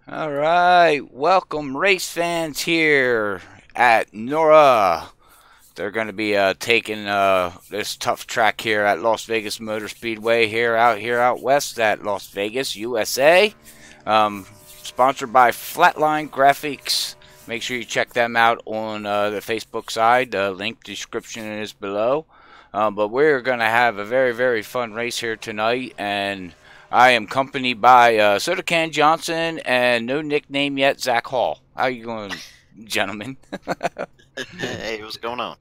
All right, welcome race fans here at NORA. They're going to be taking this tough track here at Las Vegas Motor Speedway out west at Las Vegas, USA. Sponsored by Flatline Graphix. Make sure you check them out on the Facebook side. The link description is below. But we're going to have a very fun race here tonight, and I am accompanied by Soda Can Johnson and no nickname yet, Zach Hall. How you going, gentlemen? Hey, what's going on?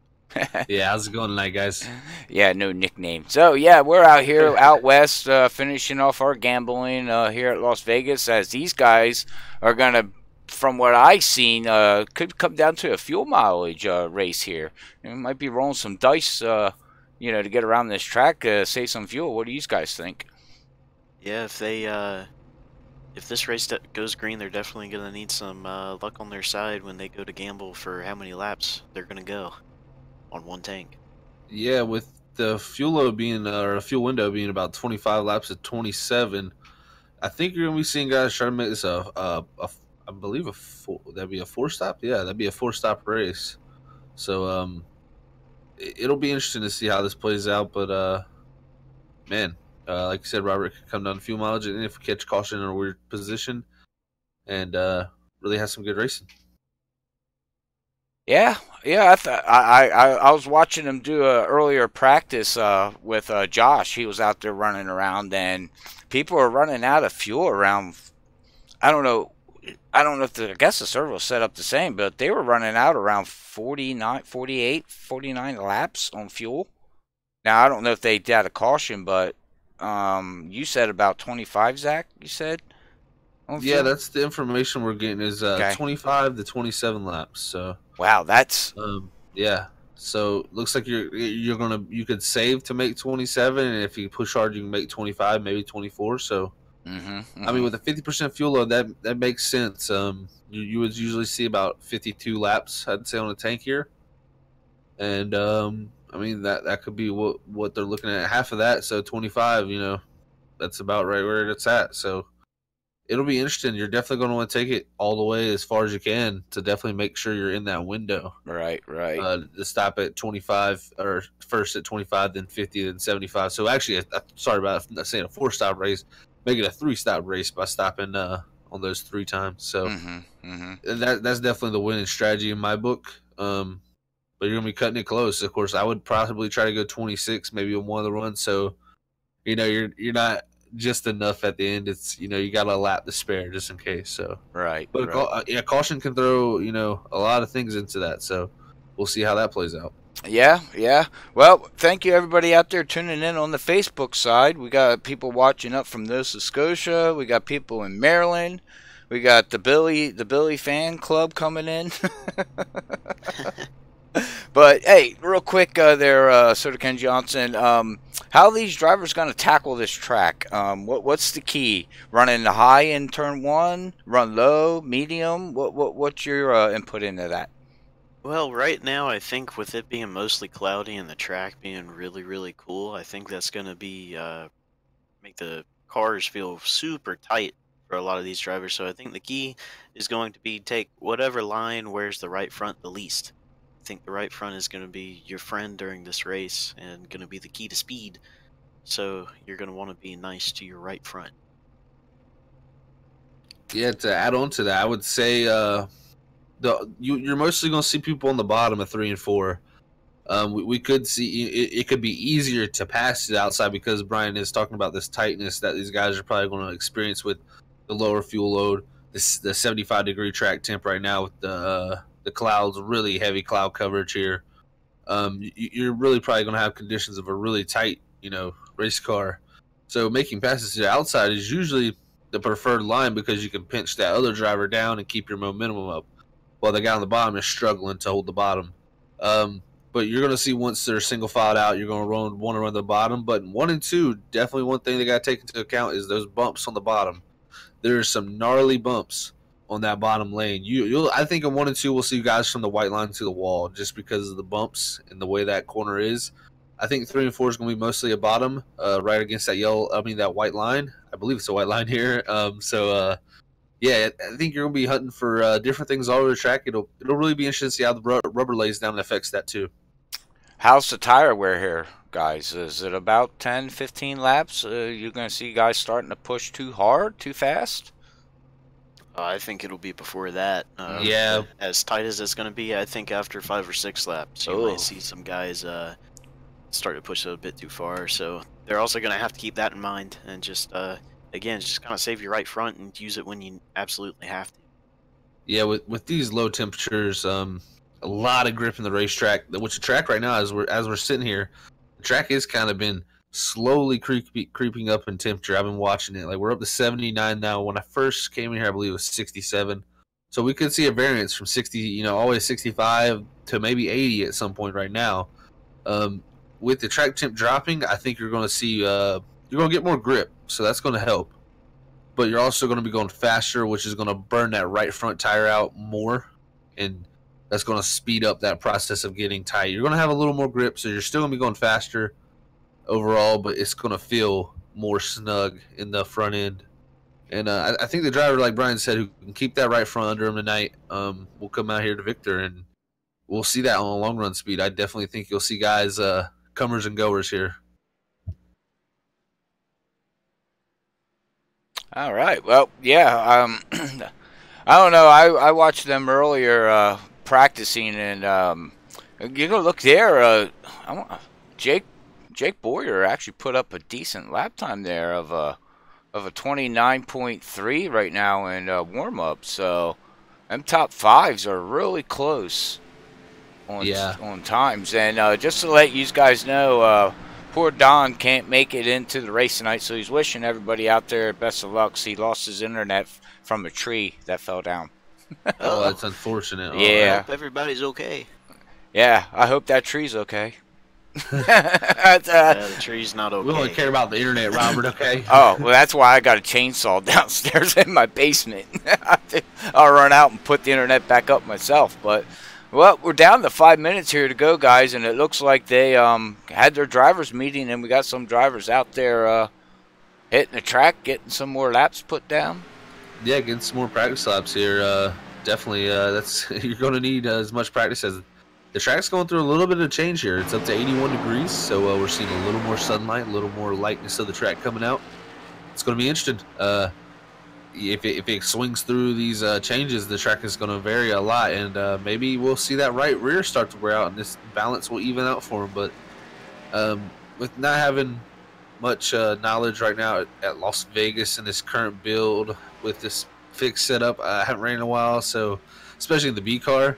Yeah, how's it going tonight, guys? Yeah, no nickname. So yeah, we're out here out west, finishing off our gambling here at Las Vegas. As these guys are gonna, from what I've seen, could come down to a fuel mileage race here. And we might be rolling some dice, to get around this track, save some fuel. What do you guys think? Yeah, if this race goes green, they're definitely gonna need some luck on their side when they go to gamble for how many laps they're gonna go on one tank. Yeah, with the fuel load being or fuel window being about 25 laps at 27, I think you're gonna be seeing guys try to make this I believe that'd be a four stop. Yeah, that'd be a four-stop race. So it'll be interesting to see how this plays out. But man, like you said, Robert could come down to fuel mileage, and if we catch caution in a weird position, and really have some good racing. Yeah, I was watching him do a earlier practice with Josh. He was out there running around, and people are running out of fuel around. I don't know. I don't know if I guess the server was set up the same, but they were running out around 49, 48, 49 laps on fuel. Now I don't know if they did a caution, but you said about 25, Zach. You said on Yeah, fuel. that's the information we're getting is Okay. 25 to 27 laps. So. Wow, that's Yeah. So looks like you could save to make 27, and if you push hard, you can make 25, maybe 24. So I mean, with a 50% fuel load, that makes sense. You would usually see about 52 laps, I'd say, on a tank here, and I mean that could be what they're looking at. Half of that, so 25. That's about right where it's at. So it'll be interesting. You're definitely going to want to take it all the way as far as you can to definitely make sure you're in that window. right. To stop at 25, or first at 25, then 50, then 75. So actually, sorry about saying a four-stop race. Make it a three-stop race by stopping on those three times. So that's definitely the winning strategy in my book. But you're gonna be cutting it close. Of course, I would probably try to go 26, maybe on one of the runs. So you're not just enough at the end. It's you got a lap to spare just in case. So Right, but right. yeah, caution can throw a lot of things into that. So we'll see how that plays out. Yeah. Well, thank you everybody out there tuning in on the Facebook side. We got people watching up from Nova Scotia. We got people in Maryland. We got the Billy fan club coming in. But hey, real quick, Soda Ken Johnson. How are these drivers going to tackle this track? What's the key? Running high in turn one, run low, medium. What's your input into that? Well, right now, I think with it being mostly cloudy and the track being really cool, I think that's gonna be make the cars feel super tight for a lot of these drivers. So I think the key is going to be take whatever line wears the right front the least. I think the right front is going to be your friend during this race and going to be the key to speed. So you're going to want to be nice to your right front. Yeah, to add on to that, I would say you're mostly going to see people on the bottom of 3 and 4. We could see it could be easier to pass it outside because Brian is talking about this tightness that these guys are probably going to experience with the lower fuel load, the 75-degree track temp right now with the clouds, really heavy cloud coverage here. You're really probably going to have conditions of a really tight, race car. So making passes to the outside is usually the preferred line because you can pinch that other driver down and keep your momentum up, while the guy on the bottom is struggling to hold the bottom. But you're going to see once they're single filed out, you're going to want to run the bottom. But 1 and 2, definitely one thing they got to take into account is those bumps on the bottom. There's some gnarly bumps on that bottom lane. I think in 1 and 2 we'll see guys from the white line to the wall just because of the bumps and the way that corner is. I think 3 and 4 is going to be mostly a bottom, right against that white line. I believe it's a white line here. yeah, I think you're gonna be hunting for different things all over the track. It'll really be interesting to see how the rubber lays down and affects that too. How's the tire wear here, guys? Is it about 10, 15 laps? You're going to see guys starting to push too hard, too fast? I think it'll be before that. Yeah. As tight as it's going to be, I think after 5 or 6 laps, you might see some guys start to push a bit too far. So they're also going to have to keep that in mind and just, again, just kind of save your right front and use it when you absolutely have to. Yeah, with these low temperatures, a lot of grip in the racetrack. Which the track right now, as we're sitting here, the track has kind of been slowly creeping up in temperature. I've been watching it. Like we're up to 79 now. When I first came in here, I believe it was 67. So we could see a variance from 60, all the way to 65 to maybe 80 at some point right now. With the track temp dropping, I think you're going to see you're going to get more grip. So that's going to help. But you're also going to be going faster, which is going to burn that right front tire out more, and that's going to speed up that process of getting tight. You're going to have a little more grip, so you're still going to be going faster overall, but it's going to feel more snug in the front end. And I think the driver, like Brian said, who can keep that right front under him tonight, will come out here to victor, and we'll see that on a long run speed. I definitely think you'll see guys, comers and goers here. All right. Well, yeah. I don't know. I watched them earlier practicing, and you go look there. Jake Boyer actually put up a decent lap time there of a 29.3 right now in warm up. So them top fives are really close on times. And just to let you guys know, poor Don can't make it into the race tonight, so he's wishing everybody out there best of luck. He lost his internet from a tree that fell down. Oh, that's unfortunate. Yeah. I hope everybody's okay. Yeah, I hope that tree's okay. Yeah, the tree's not okay. We only care about the internet, Robert, okay? Oh, well, that's why I got a chainsaw downstairs in my basement. I'll run out and put the internet back up myself. But, well, we're down to 5 minutes here to go, guys, and it looks like they had their drivers meeting, and we got some drivers out there hitting the track, getting some more laps put down. Yeah, getting some more practice laps here. Definitely, that's you're going to need as much practice as the track's going through a little bit of change here. It's up to 81 degrees, so we're seeing a little more sunlight, a little more lightness of the track coming out. It's going to be interesting. If it swings through these changes, the track is going to vary a lot, and maybe we'll see that right rear start to wear out, and this balance will even out for them. But with not having much knowledge right now at Las Vegas in this current build with this fixed setup, I haven't ran in a while, so especially in the B car,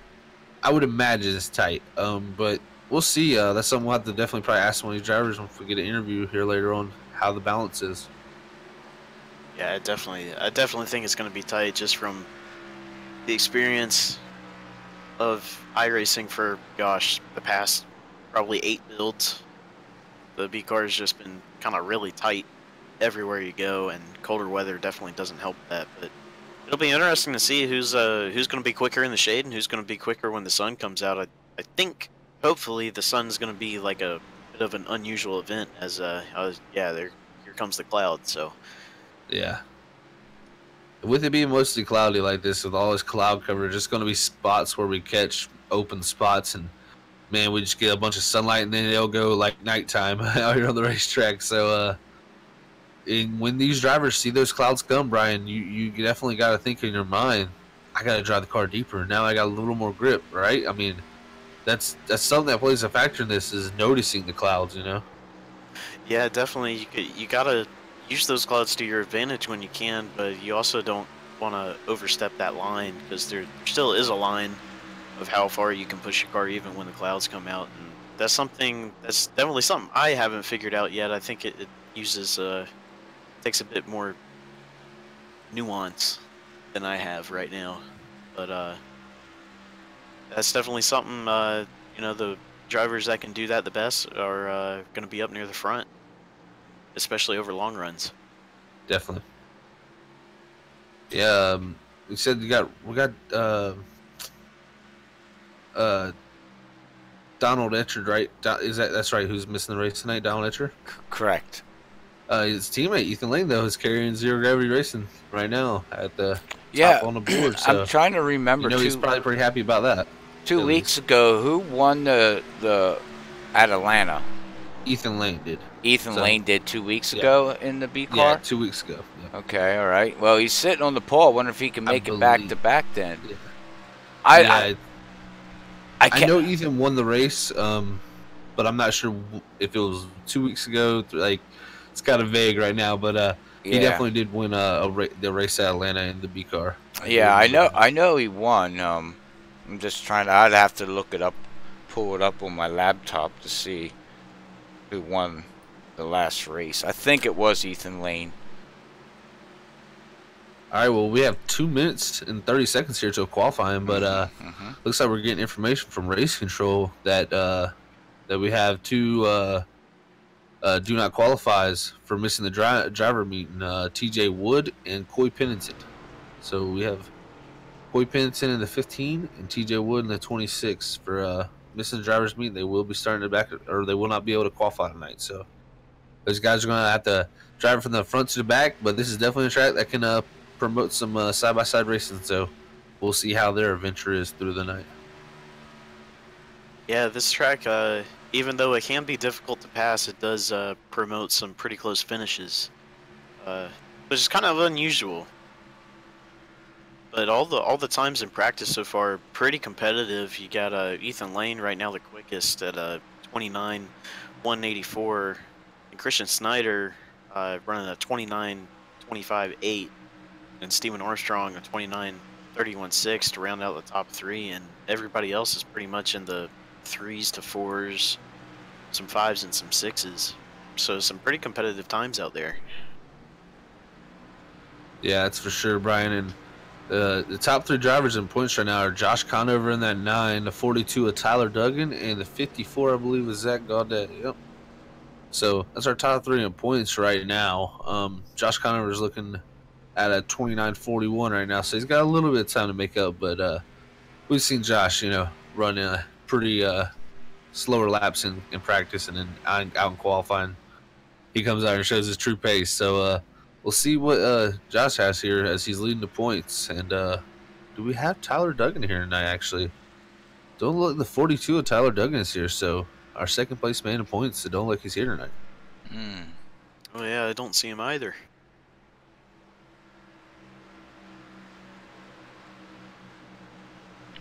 I would imagine it's tight. But we'll see. That's something we'll have to definitely probably ask one of these drivers if we get an interview here later on, how the balance is. Yeah, I definitely think it's going to be tight just from the experience of iRacing for, gosh, the past probably 8 builds. The B car has just been kind of really tight everywhere you go, and colder weather definitely doesn't help that. But it'll be interesting to see who's going to be quicker in the shade and who's going to be quicker when the sun comes out. I think hopefully the sun's going to be like a bit of an unusual event, as here comes the cloud. So yeah, with it being mostly cloudy like this, with all this cloud cover, just going to be spots where we catch open spots, and man, we just get a bunch of sunlight, and then it'll go like nighttime out here on the racetrack. So when these drivers see those clouds come, Brian, you definitely got to think in your mind, I got to drive the car deeper. Now I got a little more grip, right? I mean, that's something that plays a factor in this, is noticing the clouds, Yeah, definitely. You got to use those clouds to your advantage when you can, but you also don't want to overstep that line, because there still is a line of how far you can push your car even when the clouds come out. And that's definitely something I haven't figured out yet. I think it uses takes a bit more nuance than I have right now, but that's definitely something. The drivers that can do that the best are going to be up near the front, especially over long runs. Definitely. Yeah, we said we got Donald Etchard, right? That's right? Who's missing the race tonight? Donald Etchard. Correct. His teammate Ethan Lane, though, is carrying Zero Gravity Racing right now at the. top on the board. So I'm trying to remember. He's probably pretty happy about that. 2 weeks ago, who won the at Atlanta? Ethan Lane did. Lane did 2 weeks ago in the B car? Yeah, 2 weeks ago. Yeah. Okay, all right. Well, he's sitting on the pole. I wonder if he can make it back to back then. Yeah. I know Ethan won the race, but I'm not sure if it was 2 weeks ago. Like, it's kind of vague right now, but he definitely did win the race at Atlanta in the B car. Yeah, I know he won. I'm just trying to. I'd have to look it up, pull it up on my laptop to see who won the last race. I think it was Ethan Lane. All right, well, we have 2 minutes and 30 seconds here till qualifying, but looks like we're getting information from race control that that we have two do not qualifies for missing the driver meeting, TJ Wood and Coy Pennington. So we have Coy Pennington in the 15 and TJ Wood in the 26 for missing the driver's meeting. They will be starting to back, or they will not be able to qualify tonight. So those guys are going to have to drive from the front to the back, but this is definitely a track that can promote some side-by-side racing. So we'll see how their adventure is through the night. Yeah, this track, even though it can be difficult to pass, it does promote some pretty close finishes, which is kind of unusual. But all the times in practice so far are pretty competitive. You got Ethan Lane right now the quickest at 29.184, and Christian Snyder running a 29.25.8, and Stephen Armstrong a 29.31.6 to round out the top three, and everybody else is pretty much in the 3s to 4s, some 5s and some 6s. So some pretty competitive times out there. Yeah, that's for sure, Brian. And the top three drivers in points right now are Josh Conover in that 9, the 42 of Tyler Duggan, and the 54, I believe, is Zach Gaudet. Yep. So that's our top three in points right now. Josh Conover is looking at a 29.41 right now, so he's got a little bit of time to make up. But we've seen Josh, run pretty slower laps in practice, and then out in qualifying, he comes out and shows his true pace. So we'll see what Josh has here as he's leading the points. And do we have Tyler Duggan here tonight, actually? Don't look, the 42 of Tyler Duggan is here, so our second place man in points, so don't look he's here tonight. Oh yeah, I don't see him either.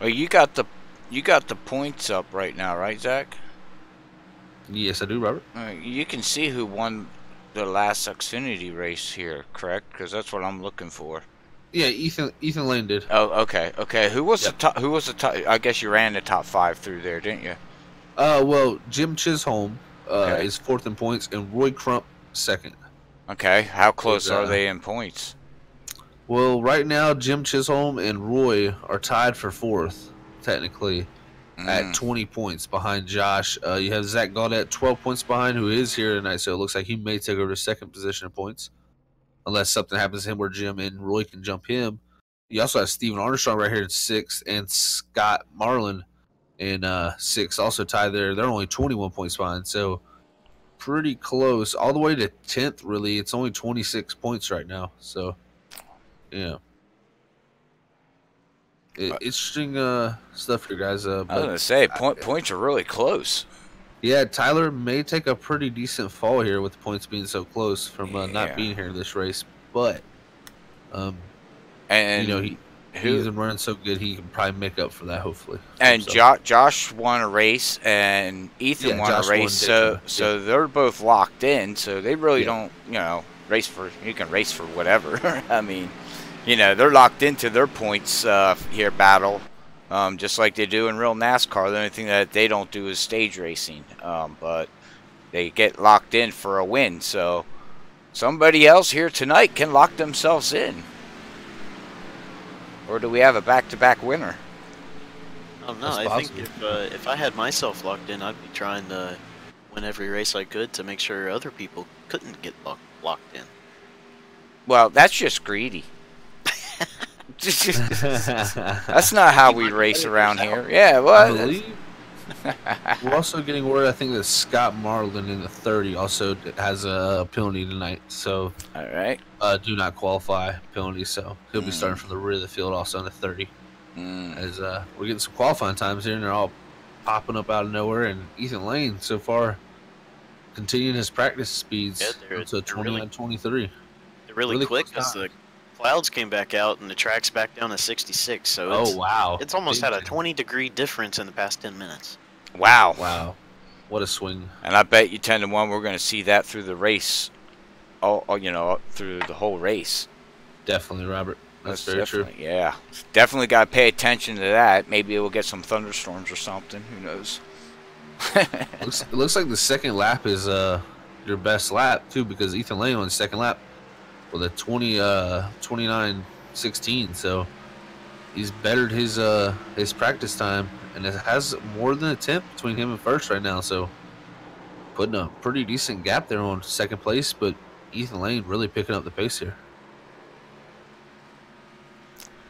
Well, you got the points up right now, right, Zach? Yes, I do, Robert. You can see who won the last Xfinity race here, correct? Because that's what I'm looking for. Yeah, Ethan Lane did. Oh, okay. Who was the top? Who was the top? I guess you ran the top 5 through there, didn't you? Well, Jim Chisholm is 4th in points, and Roy Crump 2nd. Okay, how close are they in points? Well, right now, Jim Chisholm and Roy are tied for 4th, technically, at 20 points behind Josh. You have Zach Gaudet 12 points behind, who is here tonight, so it looks like he may take over the 2nd position in points, unless something happens to him where Jim and Roy can jump him. You also have Stephen Armstrong right here in 6th, and Scott Marlin in 6th, also tied there. They're only 21 points behind, so pretty close. All the way to 10th, really. It's only 26 points right now, so yeah. Interesting stuff here, guys. I was going to say, points are really close. Yeah, Tyler may take a pretty decent fall here with the points being so close from not being here in this race. But, he's been running so good, he can probably make up for that, hopefully. And Josh won a race, and Ethan won a race, so they're both locked in, so they really don't, race for, you can race for whatever. I mean, they're locked into their points here battle, just like they do in real NASCAR. The only thing that they don't do is stage racing, but they get locked in for a win. So somebody else here tonight can lock themselves in. Or do we have a back-to-back winner? I don't know. I think if I had myself locked in, I'd be trying to win every race I could to make sure other people couldn't get locked in. Well, that's just greedy. That's not how we race around here. Yeah, well, We're also getting word, I think, that Scott Marlin in the 30 also has a penalty tonight. So, All right. do not qualify penalty. So, he'll be starting from the rear of the field also in the 30. As we're getting some qualifying times here, and they're all popping up out of nowhere. And Ethan Lane, so far, continuing his practice speeds up to 29:23. They're really quick because the clouds came back out and the track's back down to 66. So it's almost had a 20-degree difference in the past 10 minutes. Wow. Wow. What a swing. And I bet you 10-1 we're going to see that through the race. Through the whole race. Definitely, Robert. That's very true. Yeah. Definitely got to pay attention to that. Maybe we'll get some thunderstorms or something. Who knows? It looks like the second lap is your best lap, too, because Ethan Lane on the second lap with a 29:16. So he's bettered his practice time, and it has more than a tenth between him and first right now. So putting a pretty decent gap there on second place, but Ethan Lane really picking up the pace here.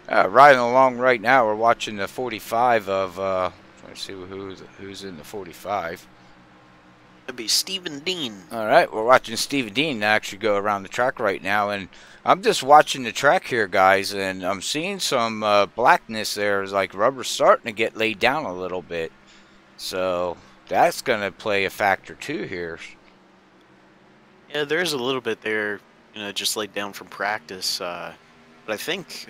Riding along right now, we're watching the 45 of. Let's see who's in the 45. It'd be Stephen Dean. All right, we're watching Stephen Dean actually go around the track right now, and I'm just watching the track here, guys, and I'm seeing some blackness there. It's like rubber's starting to get laid down a little bit, so that's going to play a factor too here. Yeah, there's a little bit there, just laid down from practice, but I think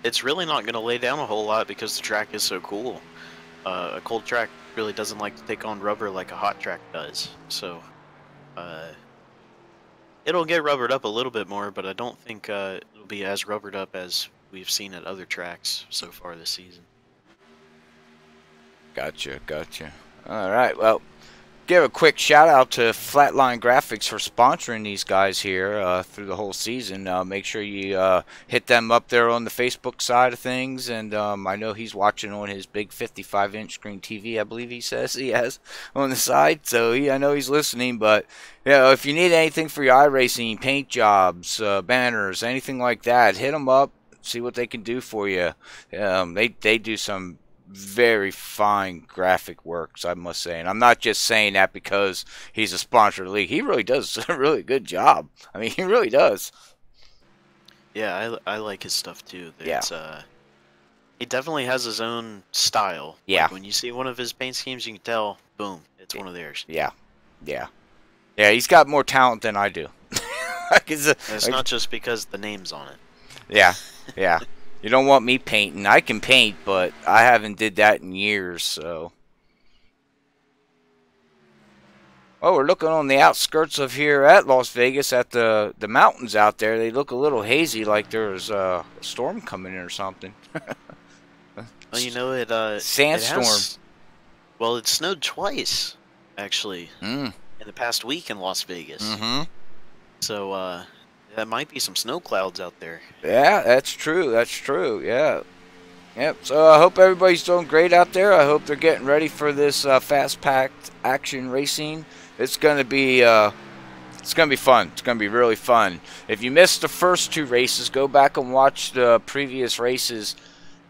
it's really not going to lay down a whole lot because the track is so cool. A cold track really doesn't like to take on rubber like a hot track does. So it'll get rubbered up a little bit more, but I don't think it'll be as rubbered up as we've seen at other tracks so far this season. Gotcha. All right, well, give a quick shout out to Flatline Graphix for sponsoring these guys here through the whole season. Make sure you hit them up there on the Facebook side of things, and I know he's watching on his big 55-inch screen TV, I believe he says he has on the side, so I know he's listening. But if you need anything for your iRacing, paint jobs, banners, anything like that, hit them up, see what they can do for you. They do some very fine graphic works, I must say, and I'm not just saying that because he's a sponsor of the league. He really does a really good job. I mean, he really does. Yeah, I like his stuff too. Yeah. He definitely has his own style. Yeah. Like when you see one of his paint schemes, you can tell, boom, it's one of theirs. Yeah. He's got more talent than I do. It's not just because the name's on it. Yeah. You don't want me painting. I can paint, but I haven't did that in years, so. Oh, we're looking on the outskirts of here at Las Vegas at the mountains out there. They look a little hazy, like there's a storm coming in or something. Well, sandstorm. It snowed twice, actually, in the past week in Las Vegas. Mm-hmm. So, that might be some snow clouds out there. Yeah, that's true. Yeah. Yep. So I hope everybody's doing great out there. I hope they're getting ready for this fast-packed action racing. It's gonna be fun. It's gonna be really fun. If you missed the first two races, go back and watch the previous races.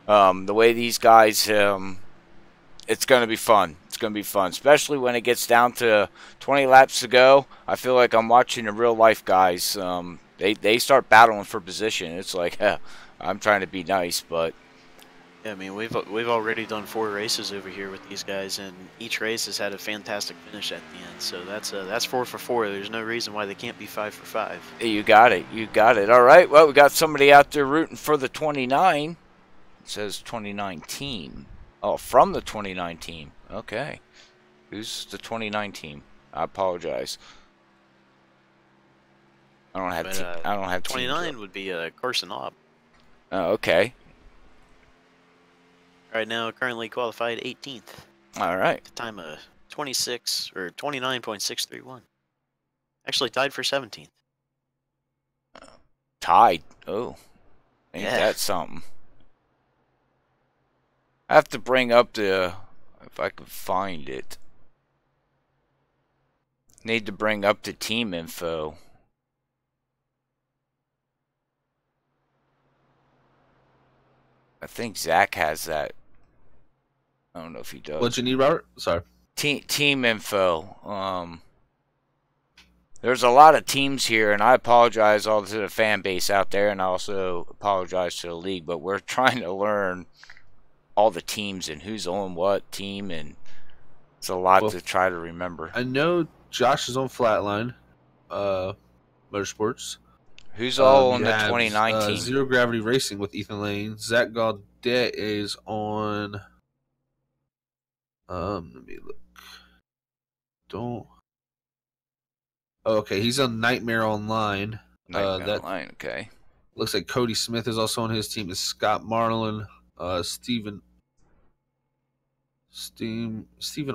The way these guys, it's gonna be fun. It's gonna be fun, especially when it gets down to 20 laps to go. I feel like I'm watching the real-life guys. They start battling for position. It's like, I'm trying to be nice, but yeah, I mean, we've already done 4 races over here with these guys, and each race has had a fantastic finish at the end. So that's 4 for 4. There's no reason why they can't be 5 for 5. You got it. All right. Well, we got somebody out there rooting for the 29. It says 2019. Oh, from the 2019. Okay. Who's the 2019? I apologize. I don't have 29 would be Carson Obb. Oh, okay. Right now, currently qualified 18th. All right. At the time of 29.631. Actually tied for 17th. Tied. Oh, ain't that something? I have to bring up if I can find it. Need to bring up the team info. I think Zach has that. I don't know if he does. What you need, Robert? Sorry. Team info. There's a lot of teams here, and I apologize all to the fan base out there, and I also apologize to the league, but we're trying to learn all the teams and who's on what team, and it's a lot to try to remember. I know Josh is on Flatline Motorsports. Who's all on the 2019? Zero Gravity Racing with Ethan Lane. Zach Gaudet is on. Let me look. Okay, he's on Nightmare Online. Nightmare Online, okay. Looks like Cody Smith is also on his team. Is Scott Marlin, Stephen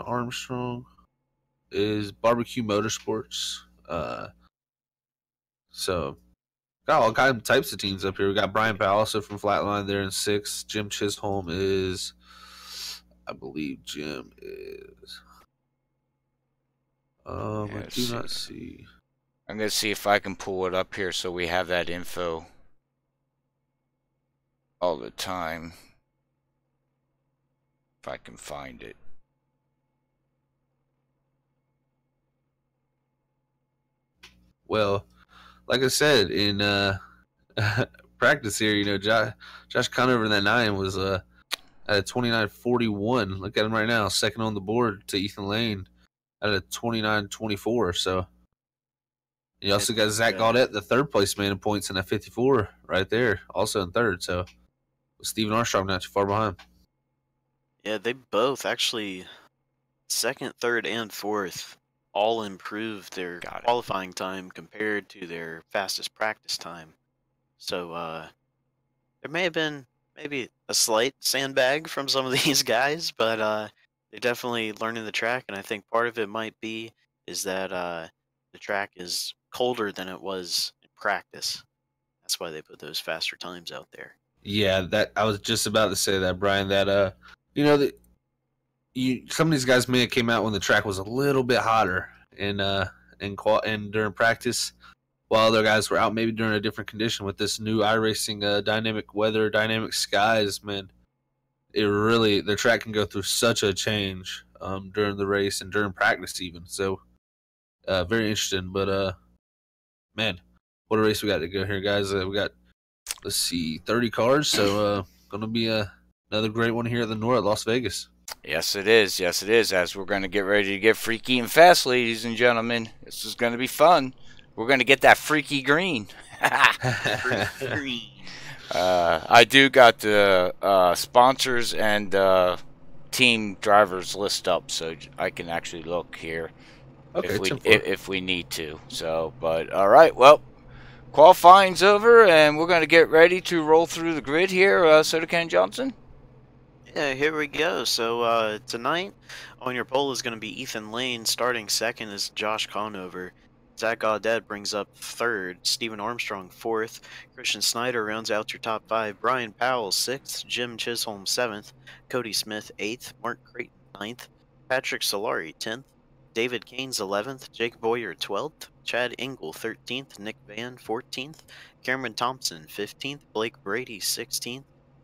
Armstrong is Barbecue Motorsports. So got all kinds of types of teams up here. We got Brian Powell also from Flatline there in 6th. Jim Chisholm is, I believe Jim is. I do not see. I'm gonna see if I can pull it up here so we have that info all the time. If I can find it. Well, like I said in practice here, you know, Josh Conover in that 9 was at a 29.41. Look at him right now, second on the board to Ethan Lane at a 29.24. So you also got Zach Gaudet, the 3rd place man in points in that 54 right there, also in 3rd. So Stephen Armstrong not too far behind. Yeah, they both actually 2nd, 3rd, and 4th all improved their qualifying time compared to their fastest practice time. So there may have been maybe a slight sandbag from some of these guys, but they're definitely learning the track, and I think part of it might be is that the track is colder than it was in practice. That's why they put those faster times out there. Yeah, that I was just about to say that, Brian. That you know that some of these guys may have came out when the track was a little bit hotter and during practice, while other guys were out maybe during a different condition. With this new iRacing dynamic weather, dynamic skies, man, it really the track can go through such a change during the race and during practice even. So very interesting. But man, what a race we got to go here, guys. We got, let's see, 30 cars. So gonna be another great one here at the NORA at Las Vegas. Yes, it is. Yes, it is. As we're going to get ready to get freaky and fast, ladies and gentlemen. This is going to be fun. We're going to get that freaky green. I do got the sponsors and team drivers list up, so I can actually look here if we need to. So, but all right. Well, qualifying's over, and we're going to get ready to roll through the grid here. Soda Can Johnson. Yeah, here we go. So tonight on your pole is going to be Ethan Lane. Starting 2nd is Josh Conover. Zach Gaudet brings up 3rd. Stephen Armstrong 4th. Christian Snyder rounds out your top 5. Brian Powell 6th. Jim Chisholm 7th. Cody Smith 8th. Mark Creighton 9th. Patrick Solari 10th. David Caines 11th. Jake Boyer 12th. Chad Engel 13th. Nick Van 14th. Cameron Thompson 15th. Blake Brady 16th.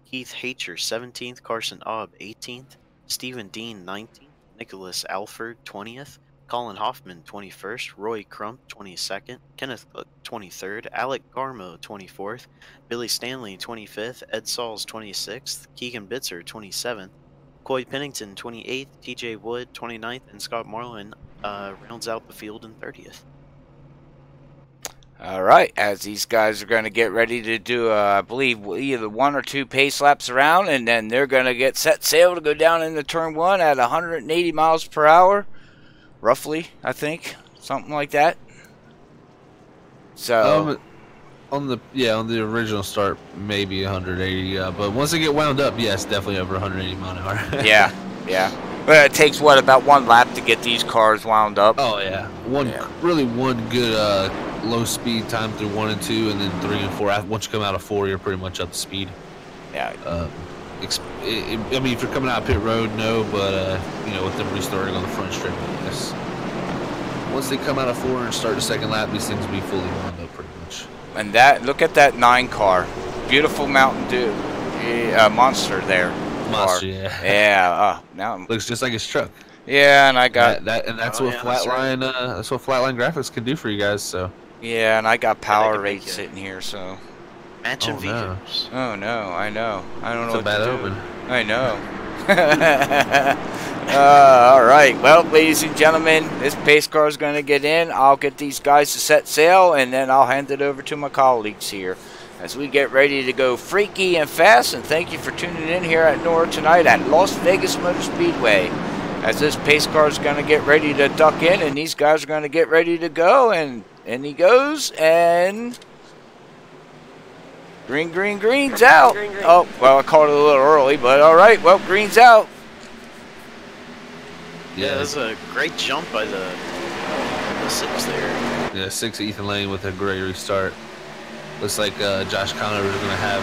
Keith Hatcher 17th, Carson Obb 18th, Stephen Dean 19th, Nicholas Alford 20th, Colin Hoffman 21st, Roy Crump 22nd, Kenneth Cook 23rd, Alec Garmo 24th, Billy Stanley 25th, Ed Sauls 26th, Keegan Bitzer 27th, Coy Pennington 28th, TJ Wood 29th, and Scott Marlin rounds out the field in 30th. All right, as these guys are going to get ready to do, I believe, either 1 or 2 pace laps around, and then they're going to get set sail to go down into turn 1 at 180 miles per hour, roughly, I think, something like that. So on the original start, maybe 180, but once they get wound up, yes, definitely over 180 mile an hour. yeah. But it takes about 1 lap to get these cars wound up. Oh yeah, one good low speed time through 1 and 2, and then 3 and 4. Once you come out of 4, you're pretty much up to speed. Yeah. I mean, if you're coming out pit road, no, but you know, with them restarting on the front strip, yes. Once they come out of 4 and start the second lap, these things will be fully wound up pretty much. And look at that 9 car, beautiful Mountain Dew monster there. car. Monster, yeah. Yeah. Now Looks just like his truck. yeah, and I got That's what yeah, Flatline. That's what Flatline Graphics can do for you guys. So. yeah, and I got Yeah, they power can make rate you sitting here, so. matching Oh no. vehicles. Oh no, I know. I don't That's know a what bad to omen. do. I know. All right. Well, ladies and gentlemen, this pace car is going to get in. I'll get these guys to set sail, and then I'll hand it over to my colleagues here as we get ready to go freaky and fast. And thank you for tuning in here at NORA tonight at Las Vegas Motor Speedway. As this pace car is going to get ready to duck in, and these guys are going to get ready to go, and he goes, and green's out. Green. Oh, well, I called it a little early, but all right. Well, green's out. Yeah, that was a great jump by the 6 there. Yeah, 6 Ethan Lane with a great restart. Looks like Josh Conner is going to have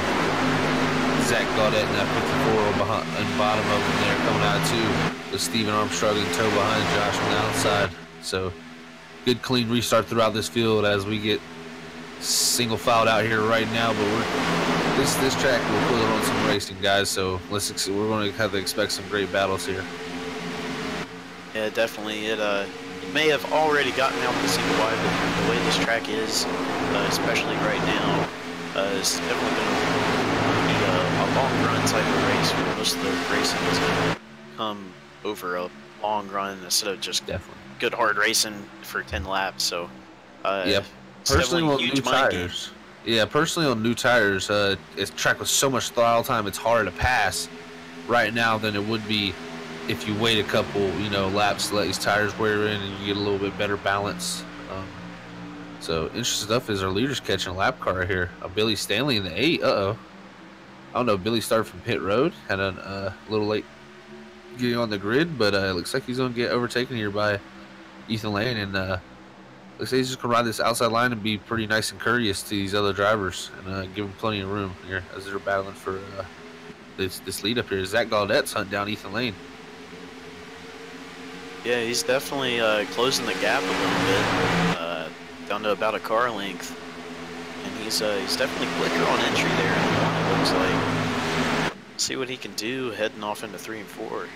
Zach Gaudette in that 54 behind, in the bottom of him there coming out too. With Steven Armstrong in tow behind Josh on the outside. So good clean restart throughout this field as we get single filed out here right now. But this track will put on some racing, guys. So we're going to have to expect some great battles here. Yeah, definitely. It may have already gotten out the single wide, but the way this track is, especially right now, it's definitely going to be a long run type of race where most of the racing is going to come over a long run instead of just good hard racing for 10 laps. So, yeah, personally on new tires. Yeah, personally on new tires, this track with so much throttle time, it's harder to pass right now than it would be if you wait a couple, laps to let these tires wear in and you get a little bit better balance. So interesting stuff is our leader's catching a lap car here. Billy Stanley in the 8. I don't know. Billy started from pit road, had a little late getting on the grid, but it looks like he's going to get overtaken here by Ethan Lane, and looks like he's just going to ride this outside line and be pretty nice and courteous to these other drivers and give them plenty of room here as they're battling for this lead up here. Zach Gaudette's hunting down Ethan Lane. Yeah, he's definitely closing the gap a little bit, down to about a car length, and he's definitely quicker on entry there. It looks like. See what he can do heading off into 3 and 4.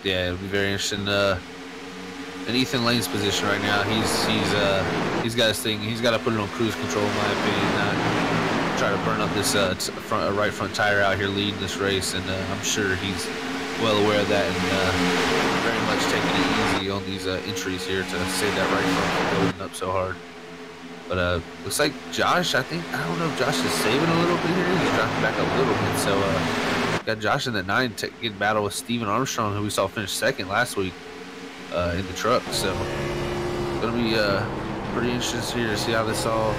Yeah, it'll be very interesting. In Ethan Lane's position right now, he's got his thing. He's got to put it on cruise control, in my opinion. Not try to burn up this right front tire out here leading this race, and I'm sure he's well aware of that, and very much taking it easy on these entries here to save that right front from loading up so hard. But looks like Josh, I don't know if Josh is saving a little bit here. He's dropping back a little bit. So got Josh in that 9 getting battle with Steven Armstrong, who we saw finish second last week in the truck. So it's gonna be pretty interesting here to see how this all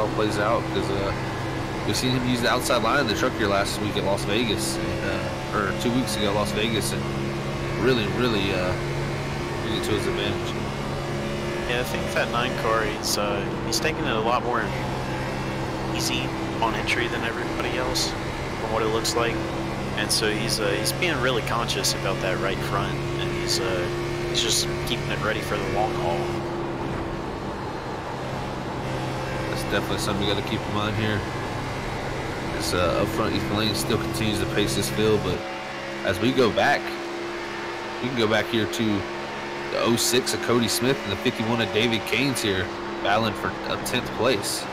plays out, because we've seen him use the outside line in the truck here last week at Las Vegas, or 2 weeks ago, Las Vegas, and really using it to his advantage. Yeah, I think that 9 car, he's taking it a lot more easy on entry than everybody else, from what it looks like, and so he's being really conscious about that right front, and he's just keeping it ready for the long haul. That's definitely something you got to keep in mind here. This up front, Ethan Lane still continues to pace this field, but as we go back, we can go back here to the 06 of Cody Smith and the 51 of David Keynes here, battling for a 10th place.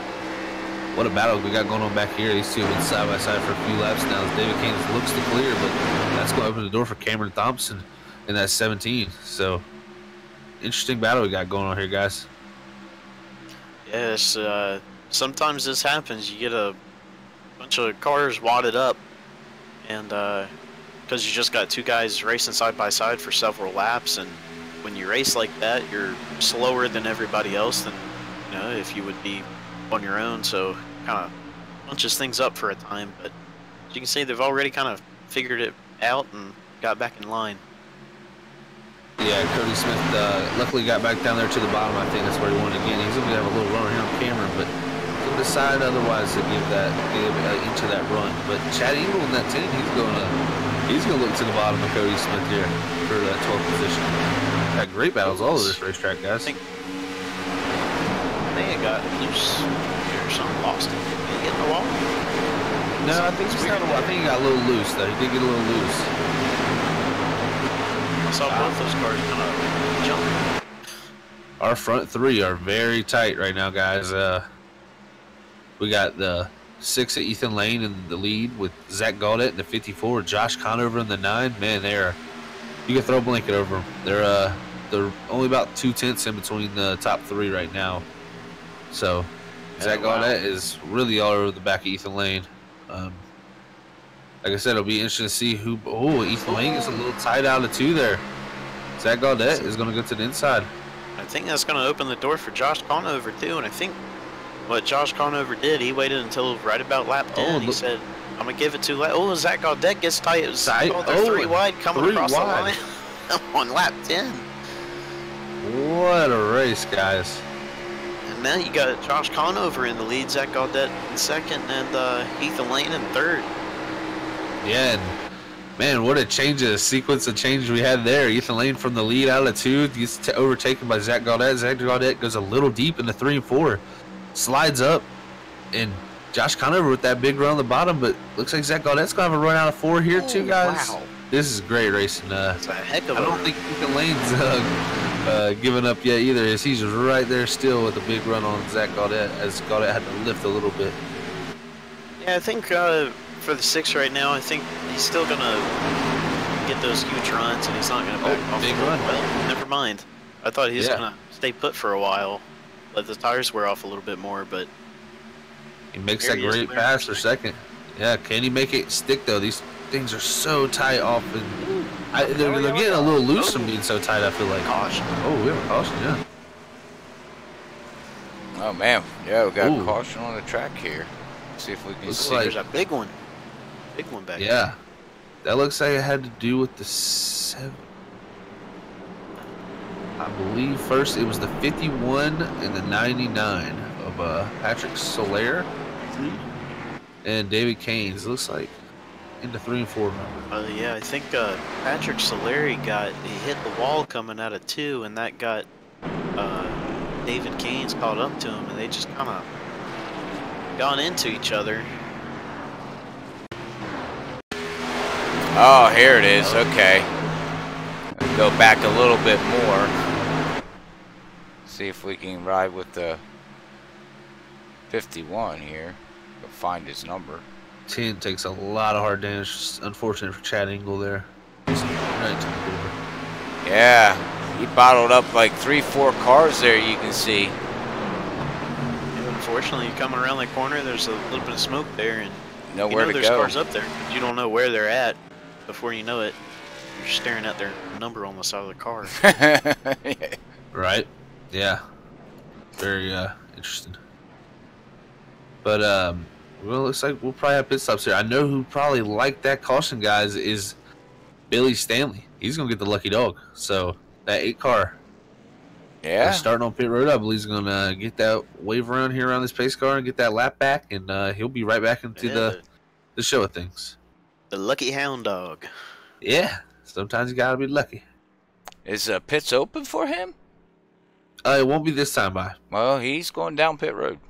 What a battle we got going on back here. These two have been side by side for a few laps now as David Keynes looks to clear, but that's going to open the door for Cameron Thompson in that 17. So, interesting battle we got going on here, guys. Yes, sometimes this happens. You get a bunch of cars wadded up, and because you just got 2 guys racing side by side for several laps, and when you race like that, you're slower than everybody else than if you would be on your own. So kind of bunches things up for a time, but as you can see, they've already kind of figured it out and got back in line. Yeah, Cody Smith luckily got back down there to the bottom. I think that's where he wanted to get. He's going to have a little run here on camera, but he'll decide otherwise to give into that run. But Chad Engel in that 10, he's going to look to the bottom of Cody Smith here for that 12th position. Got great battles all over this racetrack, guys. I think they got loose here or something, lost it. Did he get in the wall? No, I think he got a little loose though. He did get a little loose. I saw both those cars kind of jumping. Our front three are very tight right now, guys. We got the 6 at Ethan Lane in the lead with Zach Gaudet in the 54, Josh Conover in the 9. Man, you can throw a blanket over them. They're only about 2/10 in between the top 3 right now. So Zach Gaudet is really all over the back of Ethan Lane. Like I said, it'll be interesting to see who. Oh, Ethan Lane is a little tight out of 2 there. Zach Gaudet is going to go to the inside. I think that's going to open the door for Josh Conover too, and I think what Josh Conover did, he waited until right about lap 10. He said, "I'm gonna give it to." Oh, Zach Gaudet gets tight. It was 3 wide coming across the line on lap 10. What a race, guys! And now you got Josh Conover in the lead, Zach Gaudet in second, and Ethan Lane in third. Yeah, and man, what a sequence of change we had there. Ethan Lane from the lead out of 2 gets overtaken by Zach Gaudet. Zach Gaudet goes a little deep into 3 and 4, slides up, and Josh Conover with that big run on the bottom, but looks like Zach Gaudet's going to have a run out of 4 here too, guys. Wow. This is great racing. It's a heck of I don't think Ethan Lane's giving up yet either, as he's right there still with a big run on Zach Gaudet, as Gaudet had to lift a little bit. Yeah, I think for the 6 right now, I think he's still going to get those huge runs, and he's not going to back off. Big run. Well, never mind. I thought he was going to stay put for a while, let the tires wear off a little bit more, but he makes that great pass for second. Yeah, can he make it stick though? These things are so tight off, and they're getting a little loose from being so tight, I feel like. Caution. Oh, we have a caution, yeah. Oh man, yeah, we got caution on the track here. Let's see if we can see. There's a big one. Big one back there. Yeah. That looks like it had to do with the 7. I believe first it was the 51 and the 99 of Patrick Solaire and David Keynes. Looks like into 3 and 4. Yeah, I think Patrick Solaire he hit the wall coming out of 2, and that got David Keynes caught up to him, and they just kind of gone into each other. Oh, here it is. Okay. Go back a little bit more. See if we can ride with the 51 here. Go find his number. 10 takes a lot of hard damage. Unfortunate for Chad Engel there. Yeah, he bottled up like 3-4 cars there, you can see. And unfortunately, coming around the corner, there's a little bit of smoke there, and nowhere to go. There's cars up there, but you don't know where they're at. Before you know it, you're staring at their number on the side of the car. Right? Yeah. Very interesting. But well, looks like we'll probably have pit stops here. I know who probably liked that caution, guys, is Billy Stanley. He's gonna get the lucky dog. So that 8 car. Yeah. Starting on pit road, I believe he's gonna get that wave around here around this pace car and get that lap back, and he'll be right back into the show of things. The lucky hound dog. Yeah, sometimes you gotta be lucky. Is pits open for him? It won't be this time, by. Well, he's going down pit road.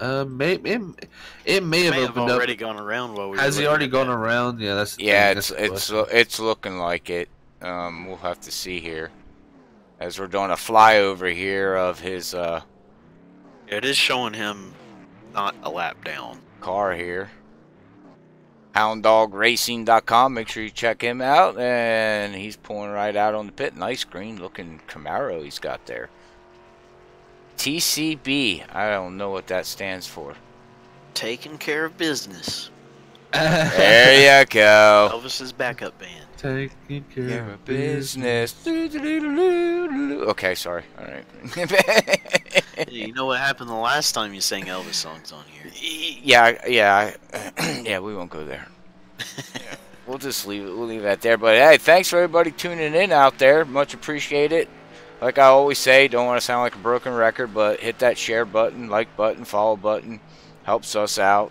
It may have opened already up. gone around while we were. Has he already gone around? Yeah, that's. It's looking like it. We'll have to see here, as we're doing a flyover here of his. It is showing him not a lap down. Car here. HoundDogRacing.com. Make sure you check him out. And he's pulling right out on the pit. Nice green looking Camaro he's got there. TCB. I don't know what that stands for. Taking care of business. There you go. Elvis's backup band. Taking care of business. Okay, sorry. All right. You know what happened the last time you sang Elvis songs on here? Yeah, we won't go there. Yeah, we'll just leave it. We'll leave that there. But hey, thanks for everybody tuning in out there. Much appreciated. Like I always say, don't want to sound like a broken record, but hit that share button, like button, follow button. Helps us out.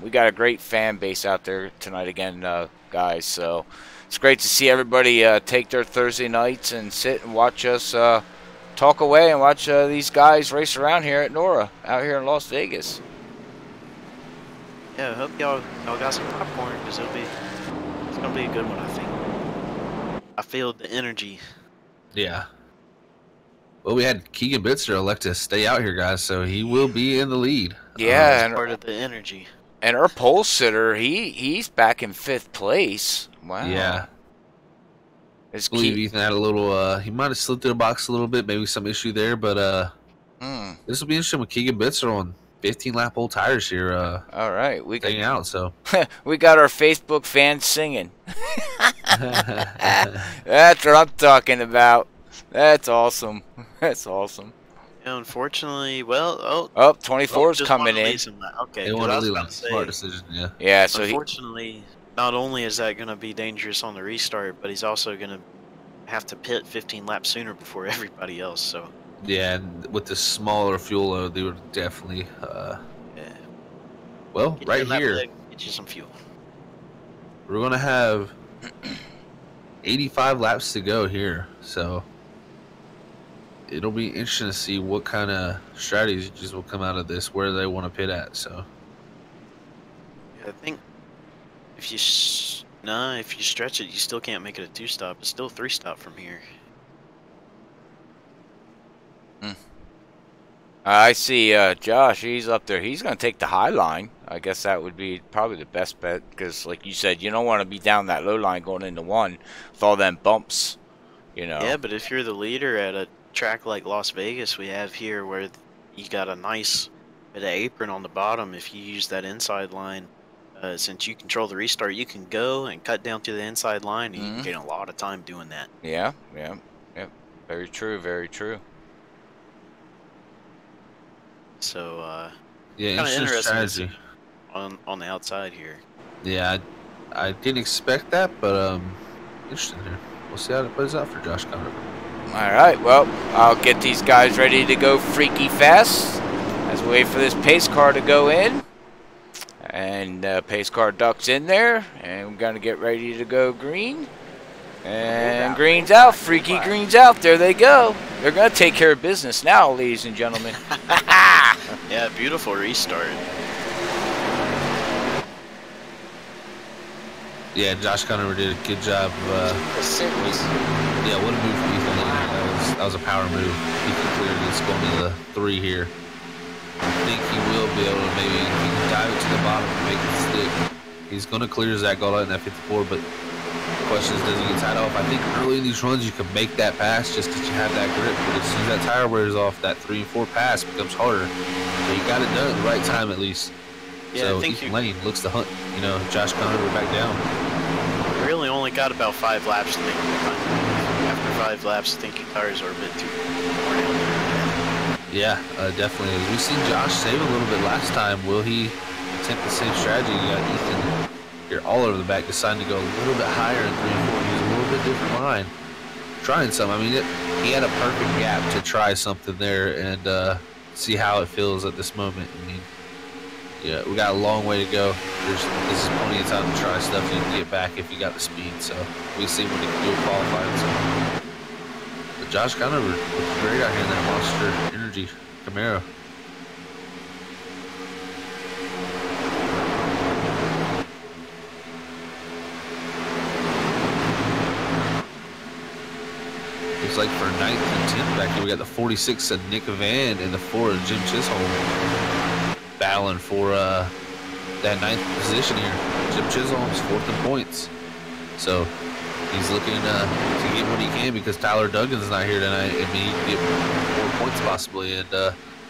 We got a great fan base out there tonight again, guys. So it's great to see everybody take their Thursday nights and sit and watch us talk away and watch these guys race around here at NORA, out here in Las Vegas. Yeah, I hope y'all got some popcorn because it's gonna be a good one. I think. I feel the energy. Yeah. Well, we had Keegan Bitzer elect to stay out here, guys, so he will be in the lead. Yeah, It's part of the energy. and our pole sitter, he's back in 5th place. Wow. Yeah. I believe Ethan had a little, he might have slipped through the box a little bit, maybe some issue there, but this will be interesting with Keegan Bitzer on 15-lap old tires here. All right, we staying out, so. we got our Facebook fans singing. That's what I'm talking about. That's awesome. That's awesome. Yeah, unfortunately, well, 24 is coming in. Okay, they want to leave, smart decision, yeah. Yeah, so unfortunately, not only is that going to be dangerous on the restart, but he's also going to have to pit 15 laps sooner before everybody else. So. Yeah, and with the smaller fuel load, they would definitely. Yeah. Well, get right here, get you some fuel. We're gonna have 85 laps to go here, so it'll be interesting to see what kind of strategies will come out of this, where they want to pit at. So. Yeah, I think if you stretch it, you still can't make it a 2-stop. It's still a 3-stop from here. I see Josh, he's up there. He's going to take the high line. I guess that would be probably the best bet because, like you said, you don't want to be down that low line going into 1 with all them bumps, you know. Yeah, but if you're the leader at a track like Las Vegas we have here where you got a nice bit of apron on the bottom, if you use that inside line, since you control the restart, you can go and cut down to the inside line and you can gain a lot of time doing that. Yeah. Very true, very true. So, yeah, kind of interesting strategy on the outside here. Yeah, I didn't expect that, but interesting here. We'll see how it plays out for Josh Conner. All right, well, I'll get these guys ready to go freaky fast as we wait for this pace car to go in. And pace car ducks in there, and we're going to get ready to go green. And green's out, freaky green's out. There they go. They're going to take care of business now, ladies and gentlemen. Yeah, beautiful restart. Yeah, Josh Conner did a good job. Yeah, what a move from Ethan. That was a power move. He can clear this going to the 3 here. I think he will be able to maybe dive it to the bottom and make it stick. He's going to clear Zach Goldite in that 54, but the question is, does he get tied off? I think early in these runs you can make that pass just because you have that grip, but as soon as that tire wears off, that 3 and 4 pass becomes harder. So you got it done at the right time at least. Yeah, so I think Ethan Lane looks to hunt, Josh Conner back down. You really only got about 5 laps to make it time. After 5 laps, I think your tires are a bit too worn. Yeah, definitely. We've seen Josh save a little bit last time. Will he attempt the same strategy? You got Ethan here all over the back, deciding to go a little bit higher in 3 and 4. Use a little bit different line. Trying some. I mean, he had a perfect gap to try something there and see how it feels at this moment. I mean, yeah, we got a long way to go. This is plenty of time to try stuff you can get back if you got the speed. So we see what he can do with qualifying. So. But Josh Conner looked great out here in that Monster Energy Camaro. Looks like for 9th and 10th back here, we got the 46 of Nick Van and the 4 of Jim Chisholm battling for that 9th position here. Jim Chisholm's 4th in points. So he's looking to get what he can because Tyler Duggan's not here tonight. I mean, he can get 4 points possibly, and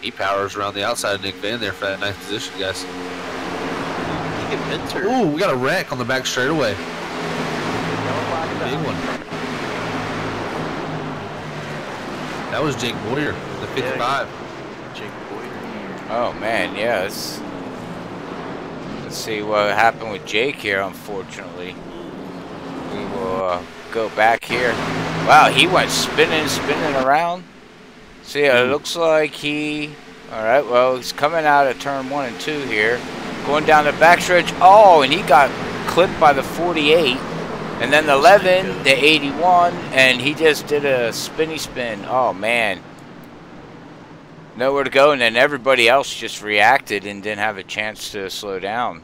he powers around the outside of Nick Van there for that 9th position, guys. Ooh, we got a wreck on the back straightaway. Big one. That was Jake Boyer, the 55. Yeah, Jake Boyer. Oh, man, yeah. Let's see what happened with Jake here, unfortunately. We will go back here. Wow, he went spinning around. See, it looks like he... Alright, well, he's coming out of turn 1 and 2 here. Going down the backstretch. Oh, and he got clipped by the 48. And then the 11, the 81, and he just did a spinny spin. Oh, man. Nowhere to go, and then everybody else just reacted and didn't have a chance to slow down.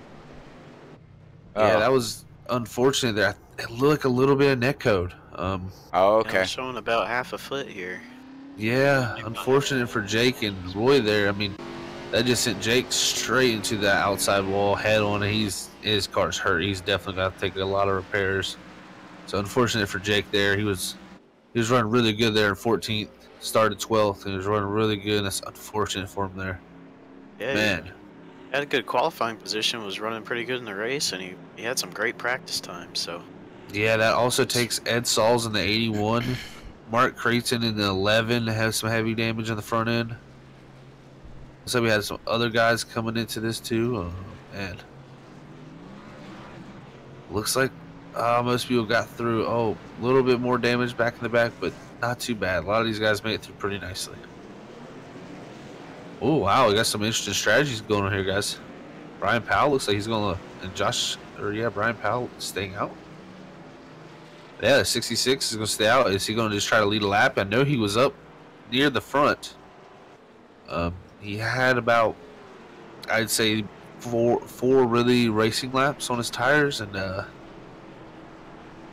Yeah, Oh. that was unfortunate. There, it looked like a little bit of net code. Oh, Yeah, okay. I'm showing about half a foot here. Yeah, Maybe not half. unfortunate for Jake and Roy there. I mean, that just sent Jake straight into that outside wall head on. And his car's hurt. He's definitely got to take a lot of repairs. So unfortunate for Jake there. He was running really good there in 14th, started 12th, and he was running really good. And that's unfortunate for him there. Yeah, Man, he had a good qualifying position, was running pretty good in the race, and he had some great practice time. So yeah, that also takes Ed Sauls in the 81, Mark Creighton in the 11 that has some heavy damage in the front end. So we had some other guys coming into this too. Man, looks like most people got through. Oh, a little bit more damage back in the back, but not too bad. A lot of these guys made it through pretty nicely. Oh wow, we got some interesting strategies going on here, guys. Brian Powell looks like he's going to, and Brian Powell staying out. Yeah, the 66 is going to stay out. Is he going to just try to lead a lap? I know he was up near the front. He had about, I'd say, four really racing laps on his tires, and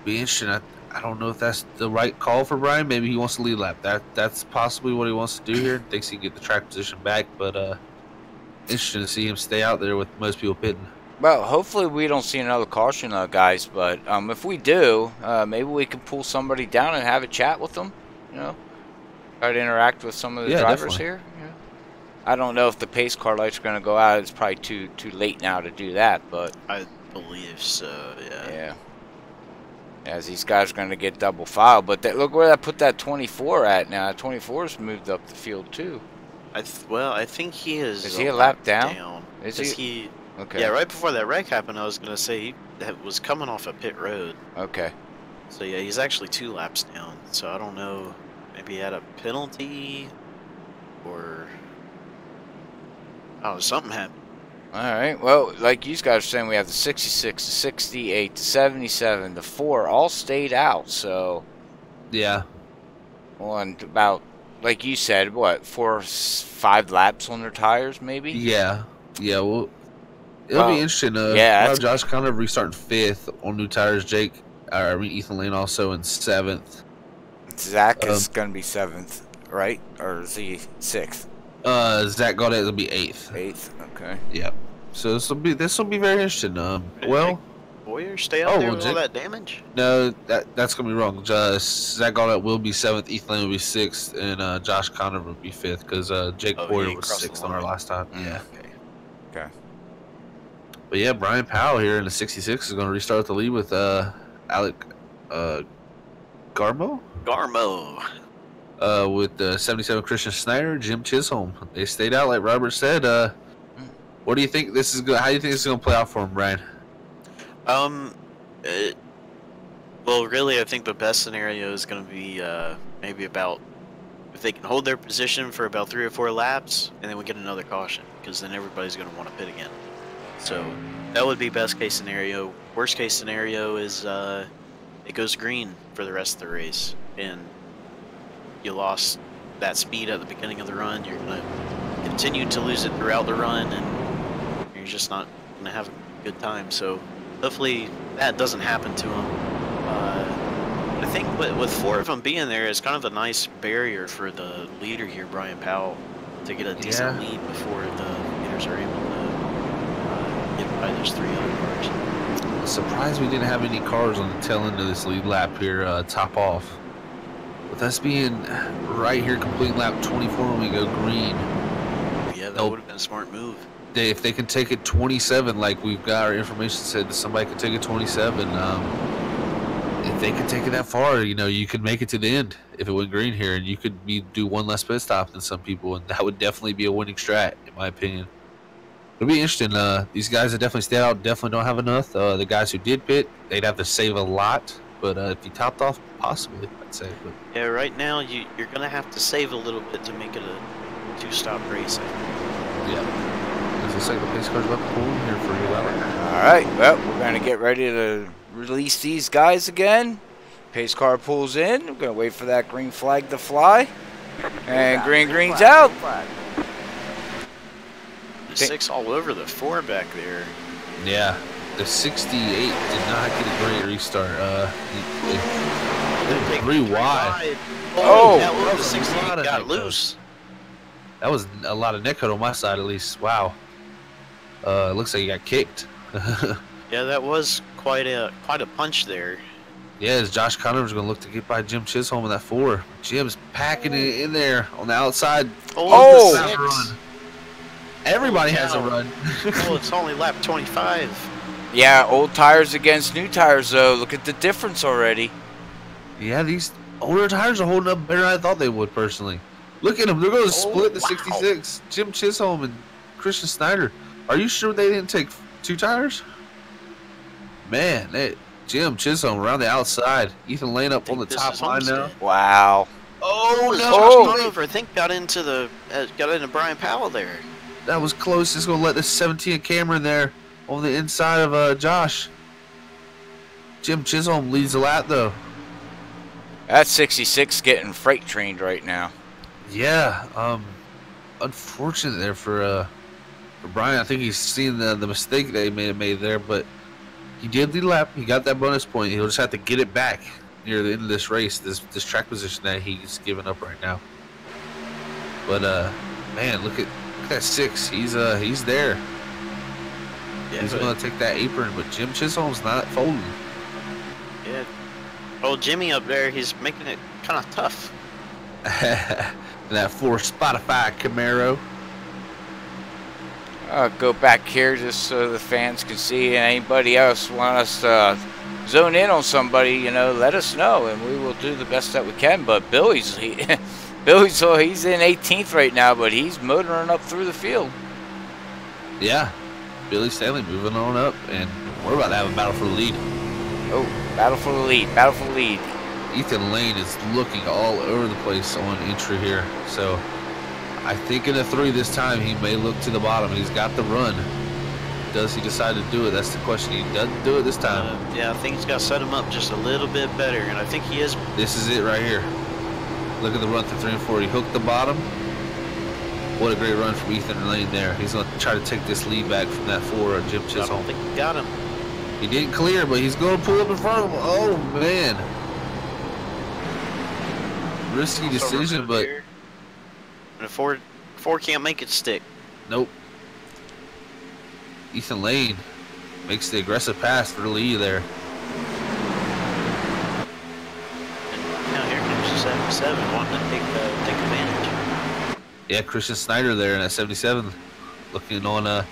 be interesting. I don't know if that's the right call for Brian. Maybe he wants to lead a lap. That's possibly what he wants to do here. Thinks he can get the track position back, but interesting to see him stay out there with most people pitting. Well, hopefully we don't see another caution, guys. But if we do, maybe we can pull somebody down and have a chat with them. You know, try to interact with some of the drivers definitely. here. Yeah. I don't know if the pace car lights are going to go out. It's probably too late now to do that. But I believe so. Yeah. yeah, as these guys are going to get double filed. But look where I put that 24 at now. 24's moved up the field too. Well, I think he is he a lap down? Is he? Okay. Yeah, right before that wreck happened, I was gonna say he was coming off a pit road. Okay. So yeah, he's actually 2 laps down. So I don't know, maybe he had a penalty, or something happened. All right. Well, like you guys are saying, we have the 66, the 68, the 77, the 4 all stayed out. So Yeah. on about, like you said, what, 4 or 5 laps on their tires, maybe? Yeah. Well, it'll be interesting. yeah, Josh Conner restarting 5th on new tires. Ethan Lane also in 7th. Zach is going to be 7th, right? Or is he 6th? Zach Gaudet will be 8th. 8th. Okay. Yep. So this will be very interesting. Well, Boyer stay out there with all that damage? No, that's gonna be wrong. Zach Gaudet will be 7th, Ethan Lane will be 6th, and Josh Conner will be 5th because Jake Boyer was 6th on our last time. Yeah. Okay. But yeah, Brian Powell here in the 66 is going to restart the lead with Alec Garmo. With the 77 Christian Snyder, Jim Chisholm. They stayed out like Robert said. What do you think this is going? How do you think this is going to play out for him, Brian? Well, really, I think the best scenario is going to be maybe about if they can hold their position for about 3 or 4 laps, and then we get another caution, because then everybody's going to want to pit again. So that would be best case scenario. Worst case scenario is it goes green for the rest of the race, and you lost that speed at the beginning of the run. You're going to continue to lose it throughout the run, and you're just not going to have a good time. So hopefully that doesn't happen to them. I think with 4 of them being there, it's kind of a nice barrier for the leader here, Brian Powell, to get a decent lead before the leaders are able to get by those 3 other cars. I'm surprised we didn't have any cars on the tail end of this lead lap here, top off. With us being right here, completing lap 24 when we go green. Yeah, that would have been a smart move. If they can take it 27, like we've got our information said that somebody could take it 27, if they could take it that far, you could make it to the end if it went green here, and you could do one less pit stop than some people, and that would definitely be a winning strat, in my opinion. It'll be interesting. These guys that definitely stayed out definitely don't have enough. The guys who did pit, they'd have to save a lot, but if you topped off, possibly, I'd say. But yeah, right now you're going to have to save a little bit to make it a 2-stop race, I think. Yeah. Does this like the pace car's about to pull in here for you, Alec? All right. Well, we're going to get ready to release these guys again. Pace car pulls in. We're going to wait for that green flag to fly. And green's out. 6 all over the 4 back there. Yeah. The 68 did not get a great restart. They're 3 wide. Oh, that that was was the a 68 lot of got neck loose. That was a lot of neck cut on my side, at least. Wow. It looks like he got kicked. Yeah, that was quite a punch there. Yeah, as Josh Conover's going to look to get by Jim Chisholm in that 4. Jim's packing it in there on the outside. Oh! This is a run. Everybody has a run. Oh, it's only lap 25. Yeah, old tires against new tires, though. Look at the difference already. Yeah, these older tires are holding up better than I thought they would, personally. Look at them. They're going to split the 66. Jim Chisholm and Christian Snyder. Are you sure they didn't take 2 tires? Man, Jim Chisholm around the outside. Ethan Lane up on the top line now. Wow. Oh, no. Josh Conover, I think, got into Brian Powell there. That was close. It's going to let the 17 Cameron there on the inside of Josh. Jim Chisholm leads the lap, though. That 66 getting freight trained right now. Yeah. Unfortunate there for Brian. I think he's seen the mistake they made there, but he did lead the lap. He got that bonus point. He'll just have to get it back near the end of this race, this track position that he's giving up right now. But man, look at that 6. He's there. Yeah, he's going to take that apron, but Jim Chisholm's not folding. Yeah. Old Jimmy up there, he's making it kind of tough. That 4 Spotify Camaro. I'll go back here just so the fans can see, and anybody else want us to zone in on somebody, you know, let us know, and we will do the best that we can. But Billy's he's in 18th right now, but he's motoring up through the field. Yeah, Billy Stanley moving on up, and we're about to have a battle for the lead. Oh, battle for the lead, battle for the lead. Ethan Lane is looking all over the place on entry here, so I think in the 3 this time he may look to the bottom. He's got the run. Does he decide to do it? That's the question. He doesn't do it this time. Yeah, I think he's got to set him up just a little bit better, and I think he is. This is it right here. Look at the run through 3 and 4. He hooked the bottom. What a great run from Ethan Lane there. He's going to try to take this lead back from that 4 Jim Chisholm. I don't think he got him. He didn't clear, but he's going to pull up in front of him. Oh, man. Risky decision, but... And a Ford can't make it stick. Nope. Ethan Lane makes the aggressive pass for the lead there. And now here comes the 77 wanting to take advantage. Yeah, Christian Snyder there in that 77, looking on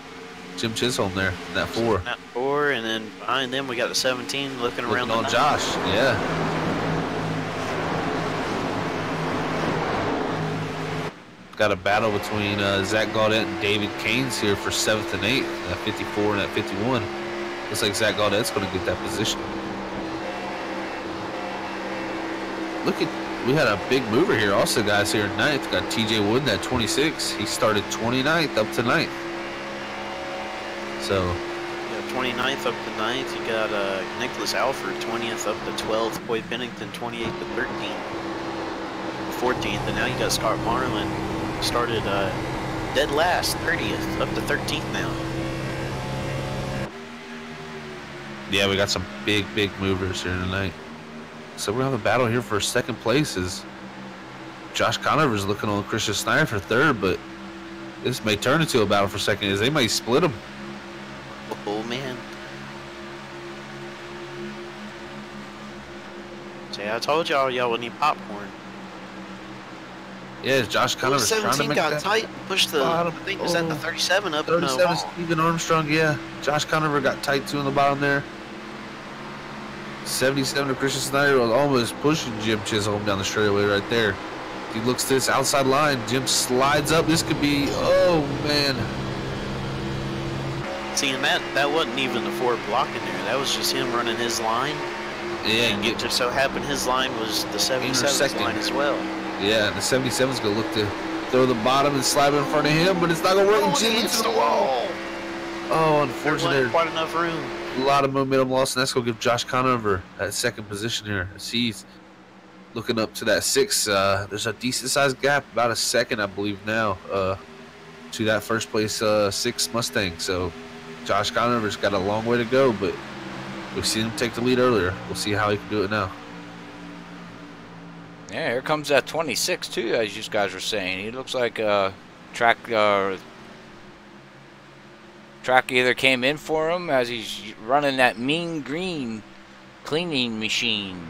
Jim Chisholm there in that 4. That 4, and then behind them we got the 17 looking around on 9. Josh. Yeah. Got a battle between Zach Gaudette and David Keynes here for 7th and 8th, at 54 and at 51. Looks like Zach Gaudette's going to get that position. Look at, we had a big mover here also, guys, here in 9th. Got TJ Wooden at 26. He started 29th up to 9th. So. Yeah, 29th up to 9th. You got Nicholas Alford 20th up to 12th. Boyd Pennington 28th to 13th. 14th. And now you got Scott Marlin. Started dead last, 30th, up to 13th now. Yeah, we got some big movers here tonight. So we're going to have a battle here for 2nd place. Is Josh Conover's looking on Christian Snyder for 3rd, but this may turn into a battle for 2nd. As they may split them. Oh, man. See, I told y'all would need popcorn. Yeah, Josh Conover's trying to make got that tight and pushed the bottom. I think was that the 37 up 37 Stephen Armstrong, yeah. Josh Conover got tight too on the bottom there. 77 to Christian Snyder was almost pushing Jim Chisholm down the straightaway right there. He looks to this outside line. Jim slides up. This could be, oh man. See, and that wasn't even the Ford blocking there. That was just him running his line. Yeah, and it just so happened his line was the 77 line as well. Yeah, and the 77's going to look to throw the bottom and slide in front of him, but it's not going to work. Jim into the wall. Oh, unfortunately. There's quite enough room. A lot of momentum lost, and that's going to give Josh Conover that 2nd position here. He's looking up to that 6. There's a decent-sized gap, about a 2nd, I believe, now, to that 1st place 6 Mustang. So Josh Conover's got a long way to go, but we've seen him take the lead earlier. We'll see how he can do it now. Yeah, here comes that 26 too, as you guys were saying. He looks like track either came in for him as he's running that mean green cleaning machine.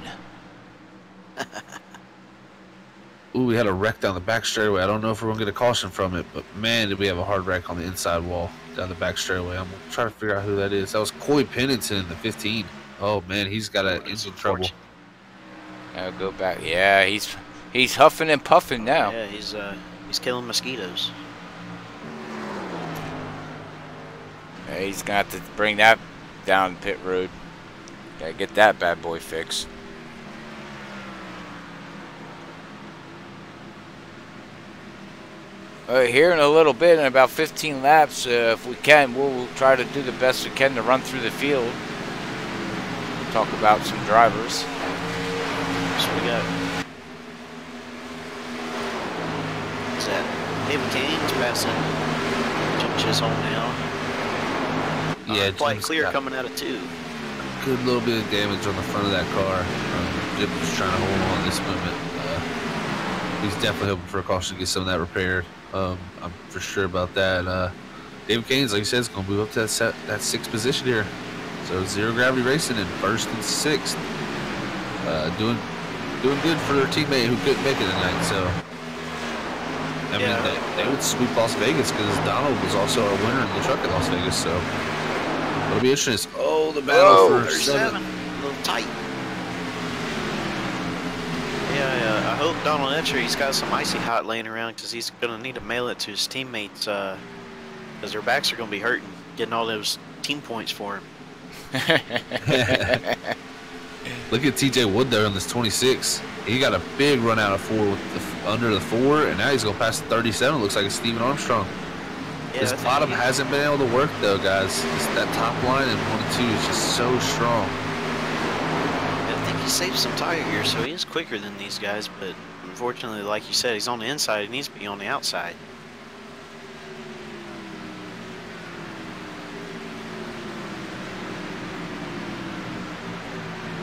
Ooh, we had a wreck down the back straightaway. I don't know if we're going to get a caution from it, but man, did we have a hard wreck on the inside wall down the back straightaway. I'm trying to figure out who that is. That was Coy Pennington in the 15. Oh, man, he's got an engine trouble. I'll go back. Yeah, he's huffing and puffing now. Yeah, he's killing mosquitoes. Yeah, he's got to bring that down pit road. Gotta get that bad boy fixed. Here in a little bit, in about 15 laps, if we can, we'll try to do the best we can to run through the field. Talk about some drivers. So we got. Is that David Kane's passing Jim Chisholm now? Yeah, quite clear coming out of 2. Good little bit of damage on the front of that car. Jim was trying to hold on this moment. He's definitely hoping for a caution to get some of that repaired. I'm for sure about that. David Kane's, like you said, is going to move up to that 6th position here. So Zero Gravity Racing in 1st and 6th. Doing good for their teammate who couldn't make it tonight. So I mean, they would sweep Las Vegas because Donald was also our winner in the truck at Las Vegas. So it'll be interesting. Oh, the battle for 7. A little tight. Yeah, I hope Donald Etcher, he's got some icy hot laying around because he's going to need to mail it to his teammates because their backs are going to be hurting getting all those team points for him. Look at TJ Wood there on this 26. He got a big run out of 4 with under the 4, and now he's going to pass the 37. Looks like it's Steven Armstrong. Yeah, his bottom hasn't been able to work, though, guys. That top line in 1 and 2 is just so strong. I think he saved some tire here, so he is quicker than these guys, but unfortunately, like you said, he's on the inside. He needs to be on the outside.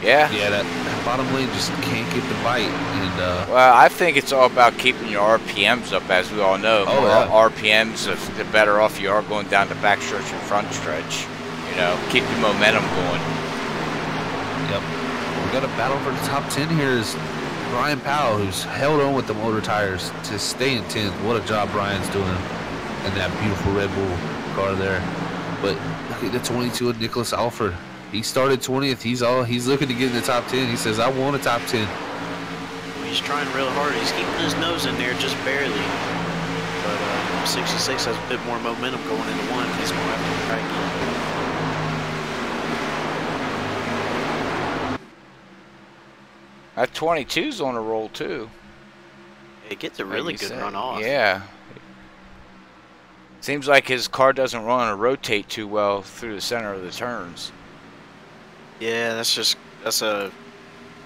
Yeah. Yeah, that bottom lane just can't get the bite. And well, I think it's all about keeping your RPMs up, as we all know. Oh, more RPMs, the better off you are going down the back stretch and front stretch. You know, keep the momentum going. Yep. We got a battle for the top 10 here is Brian Powell, who's held on with the motor tires to stay in 10th. What a job Brian's doing in that beautiful Red Bull car there. But look at the 22 of Nicholas Alford. He started 20th. He's looking to get in the top 10. He says, I want a top 10. He's trying real hard. He's keeping his nose in there just barely. But 66 has a bit more momentum going into 1. He's going to have to try again. That 22's on a roll, too. It gets a really good run off. Yeah. Seems like his car doesn't run or rotate too well through the center of the turns. Yeah, that's a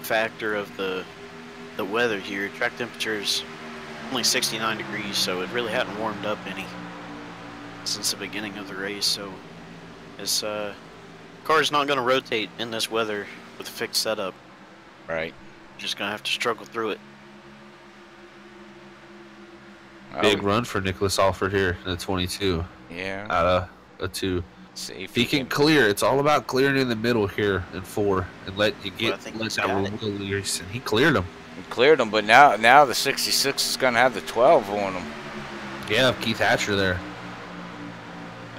factor of the weather here. Track temperature is only 69 degrees, so it really hadn't warmed up any since the beginning of the race. So this car's not going to rotate in this weather with a fixed setup. Right. Just going to have to struggle through it. Big run for Nicholas Alford here in the 22. Yeah. Out of a 2. See if he can clear, it's all about clearing in the middle here in 4 and let you get that wheel release. And he cleared them. He cleared them, but now the 66 is going to have the 12 on him. Yeah, Keith Hatcher there.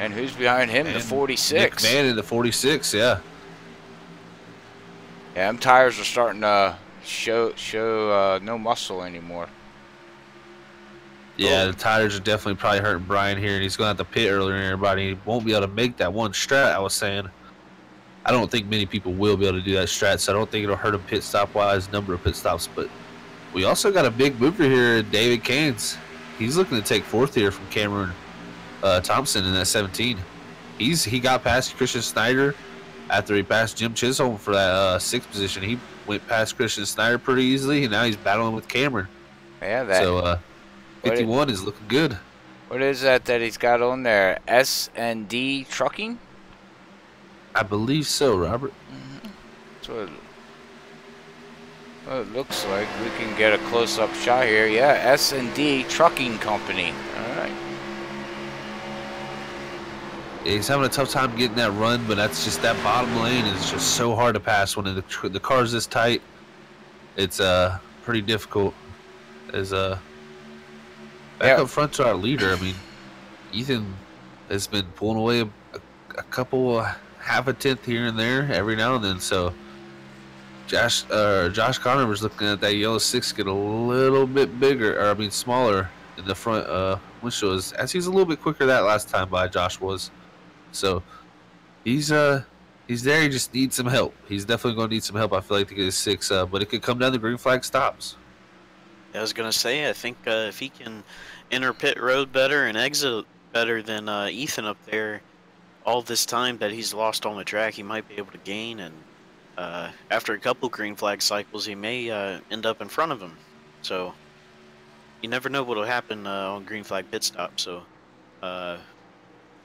And who's behind him? And the 46. Nick Mann in the 46, yeah. Yeah, them tires are starting to show no muscle anymore. Yeah, the tires are definitely probably hurting Brian here, and he's going to have to pit earlier than everybody. He won't be able to make that one strat, I was saying. I don't think many people will be able to do that strat, so I don't think it'll hurt him pit stop-wise, number of pit stops. But we also got a big mover here, David Cairns. He's looking to take 4th here from Cameron Thompson in that 17. He got past Christian Snyder after he passed Jim Chisholm for that 6th position. He went past Christian Snyder pretty easily, and now he's battling with Cameron. Yeah, that. So, 51 is looking good. What is that he's got on there? S&D Trucking? I believe so, Robert. That's what it looks like. We can get a close-up shot here. Yeah, S&D Trucking Company. All right. Yeah, he's having a tough time getting that run, but that's just that bottom lane is just so hard to pass when the car's this tight. It's pretty difficult. As back up front to our leader. I mean, Ethan has been pulling away a couple, half a tenth here and there every now and then. So Josh Connor was looking at that yellow 6 get a little bit bigger, or I mean smaller in the front windshield, as he's a little bit quicker that last time by Josh was. So he's there. He just needs some help. He's definitely going to need some help, I feel like, to get his 6, but it could come down to green flag stops. I was going to say, I think if he can enter pit road better and exit better than Ethan up there all this time that he's lost on the track, he might be able to gain, and after a couple green flag cycles, he may end up in front of him. So you never know what will happen on green flag pit stop. So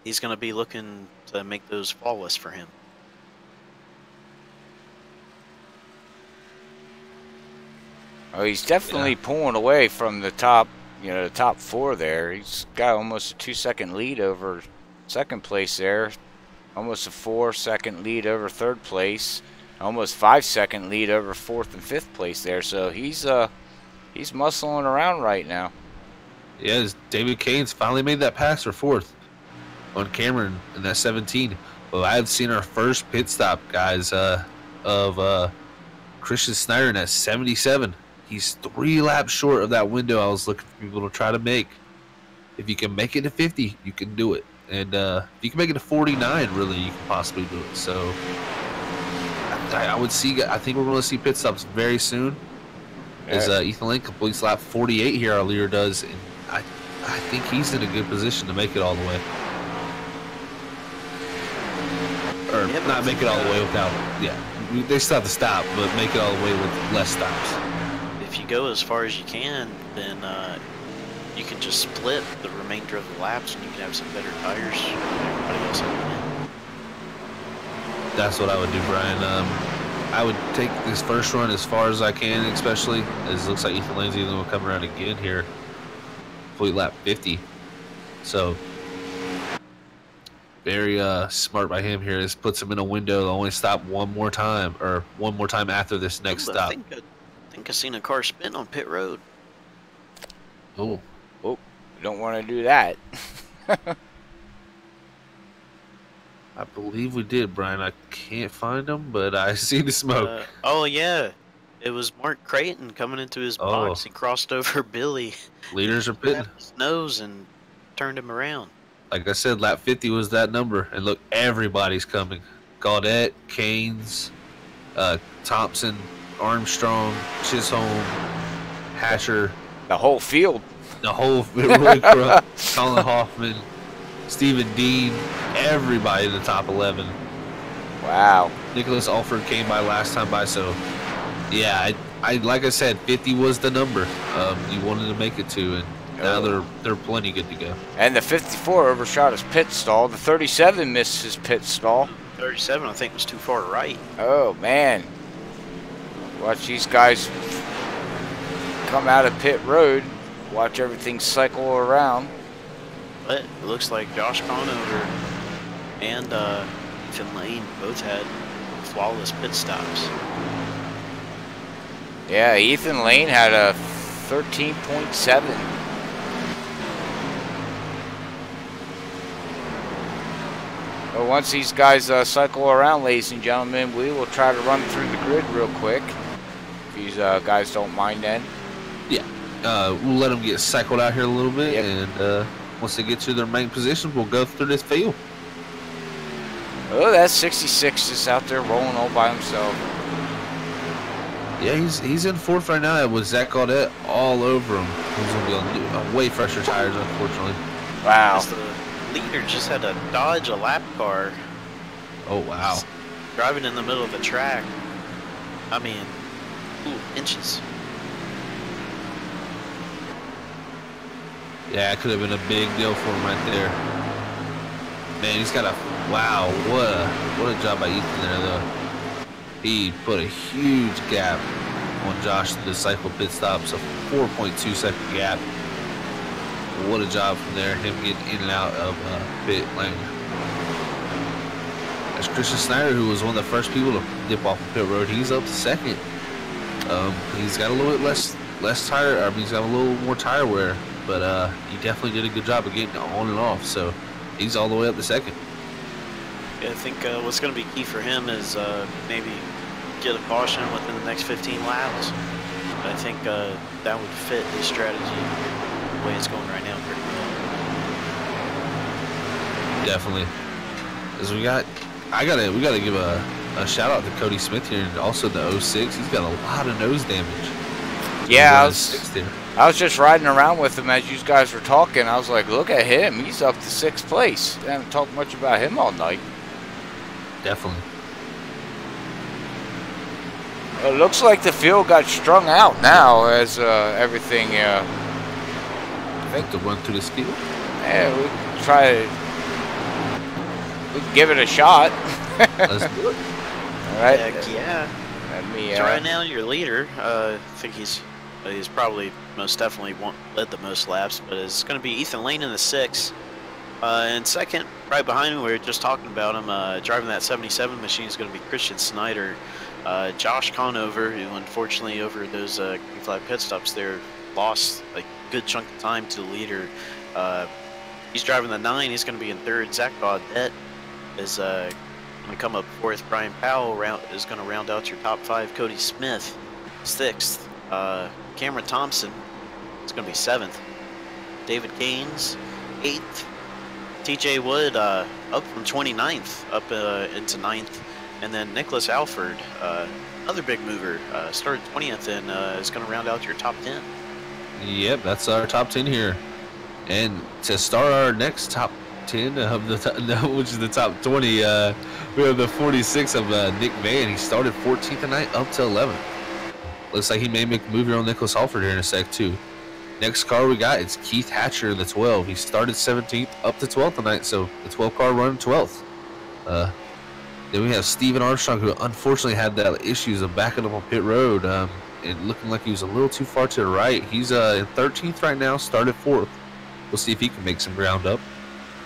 he's going to be looking to make those flawless for him. Oh, he's definitely pulling away from the top, the top 4 there. He's got almost a 2-second lead over second place there. Almost a 4-second lead over third place. Almost 5-second lead over 4th and 5th place there. So he's muscling around right now. Yeah, David Kane's finally made that pass for 4th on Cameron in that 17. Well, I had seen our first pit stop, guys, of Christian Snyder in that 77. He's 3 laps short of that window I was looking for people to try to make. If you can make it to 50, you can do it. And if you can make it to 49, really, you can possibly do it. So I think we're going to see pit stops very soon. As Ethan Lane completes lap 48 here, our leader does. And I think he's in a good position to make it all the way. Or not make it all the way without, they still have to stop, but make it all the way with less stops. If you go as far as you can, then you can just split the remainder of the laps, and you can have some better tires. Everybody else can. That's what I would do, Brian. I would take this first run as far as I can, especially as it looks like Ethan Lane's even going to come around again here. Complete lap 50. So very smart by him here. This puts him in a window to only stop one more time after this next stop. I think I seen a car spin on pit road. Oh, don't want to do that. I believe we did, Brian. I can't find him, but I see the smoke. Oh yeah, it was Mark Creighton coming into his box. He crossed over Billy. Leaders are pitting. His nose and turned him around. Like I said, lap 50 was that number, and look, everybody's coming. Gaudette, Keynes, Thompson, Armstrong, Chisholm, Hatcher. The whole field. Really corrupt. Colin Hoffman, Stephen Dean, everybody in the top 11. Wow. Nicholas Alford came by last time by, so yeah, I like I said, 50 was the number you wanted to make it to, and now they're plenty good to go. And the 54 overshot his pit stall. The 37 missed his pit stall. 37, I think, was too far right. Oh man. Watch these guys come out of pit road. Watch everything cycle around. But it looks like Josh Conover and Ethan Lane both had flawless pit stops. Yeah, Ethan Lane had a 13.7. Well, once these guys cycle around, ladies and gentlemen, we will try to run through the grid real quick. If these guys don't mind then. Yeah, we'll let them get cycled out here a little bit, and once they get to their main positions, we'll go through this field. Oh, that 66 just out there rolling all by himself. Yeah, he's in 4th right now with Zach Gaudette all over him. He's going to be on way fresher tires, unfortunately. Wow. The leader just had to dodge a lap car. Oh, wow. Driving in the middle of the track. I mean, inches. Yeah, it could have been a big deal for him right there. Man, he's got a wow! What a What a job by Ethan there, though. He put a huge gap on Josh to the cycle pit stop, so 4.2 second gap. What a job from there, him getting in and out of pit lane. That's Christian Snyder, who was one of the first people to dip off the pit road. He's up to second. He's got a little bit less tire. I mean, he's got a little more tire wear, but he definitely did a good job of getting on and off. So he's all the way up to second. Yeah, I think what's going to be key for him is maybe get a caution within the next 15 laps. I think that would fit his strategy the way it's going right now pretty well. Definitely. Because we gotta give a shout out to Cody Smith here, and also the 06. He's got a lot of nose damage. Yeah, I was just riding around with him as you guys were talking. I was like, look at him. He's up to 6th place. I haven't talked much about him all night. Definitely. It looks like the field got strung out now as everything. I think to run through this field. Yeah, we can try. We can give it a shot. Let's do it. All right. Heck yeah. Let me. So right now, your leader. I think he's probably most definitely led the most laps, but it's going to be Ethan Lane in the 6th. And second, right behind him, we were just talking about him, driving that 77 machine is going to be Christian Snyder. Josh Conover, who unfortunately over those green flag pit stops there, lost a good chunk of time to the leader. He's driving the 9, he's going to be in 3rd. Zach Baudette is going to come up 4th. Brian Powell is going to round out your top 5. Cody Smith, 6th. Cameron Thompson is going to be 7th. David Gaines, 8th. TJ Wood up from 29th up into 9th. And then Nicholas Alford, another big mover, started 20th and is going to round out your top 10. Yep, that's our top 10 here. And to start our next top 10 of which is the top 20, we have the 46 of Nick Van. He started 14th tonight up to 11th. Looks like he may make a move here on Nicholas Alford here in a sec too. Next car we got, it's Keith Hatcher in the 12. He started 17th up to 12th tonight, so the 12 car running 12th. Then we have Steven Armstrong, who unfortunately had that issues of backing up on pit road and looking like he was a little too far to the right. He's in 13th right now, started 4th. We'll see if he can make some ground up.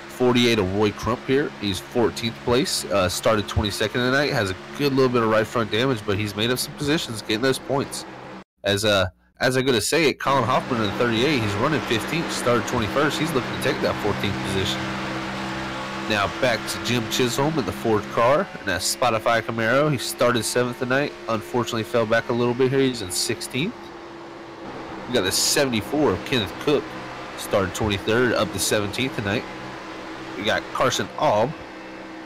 48 of Roy Crump here. He's 14th place, started 22nd tonight, has a good little bit of right front damage, but he's made up some positions, getting those points. As I'm going to say it, Colin Hoffman in 38, he's running 15th, started 21st. He's looking to take that 14th position. Now back to Jim Chisholm in the 4th car, and that's Spotify Camaro. He started 7th tonight, unfortunately fell back a little bit here. He's in 16th. We got the 74 of Kenneth Cook, started 23rd, up to 17th tonight. We got Carson Alb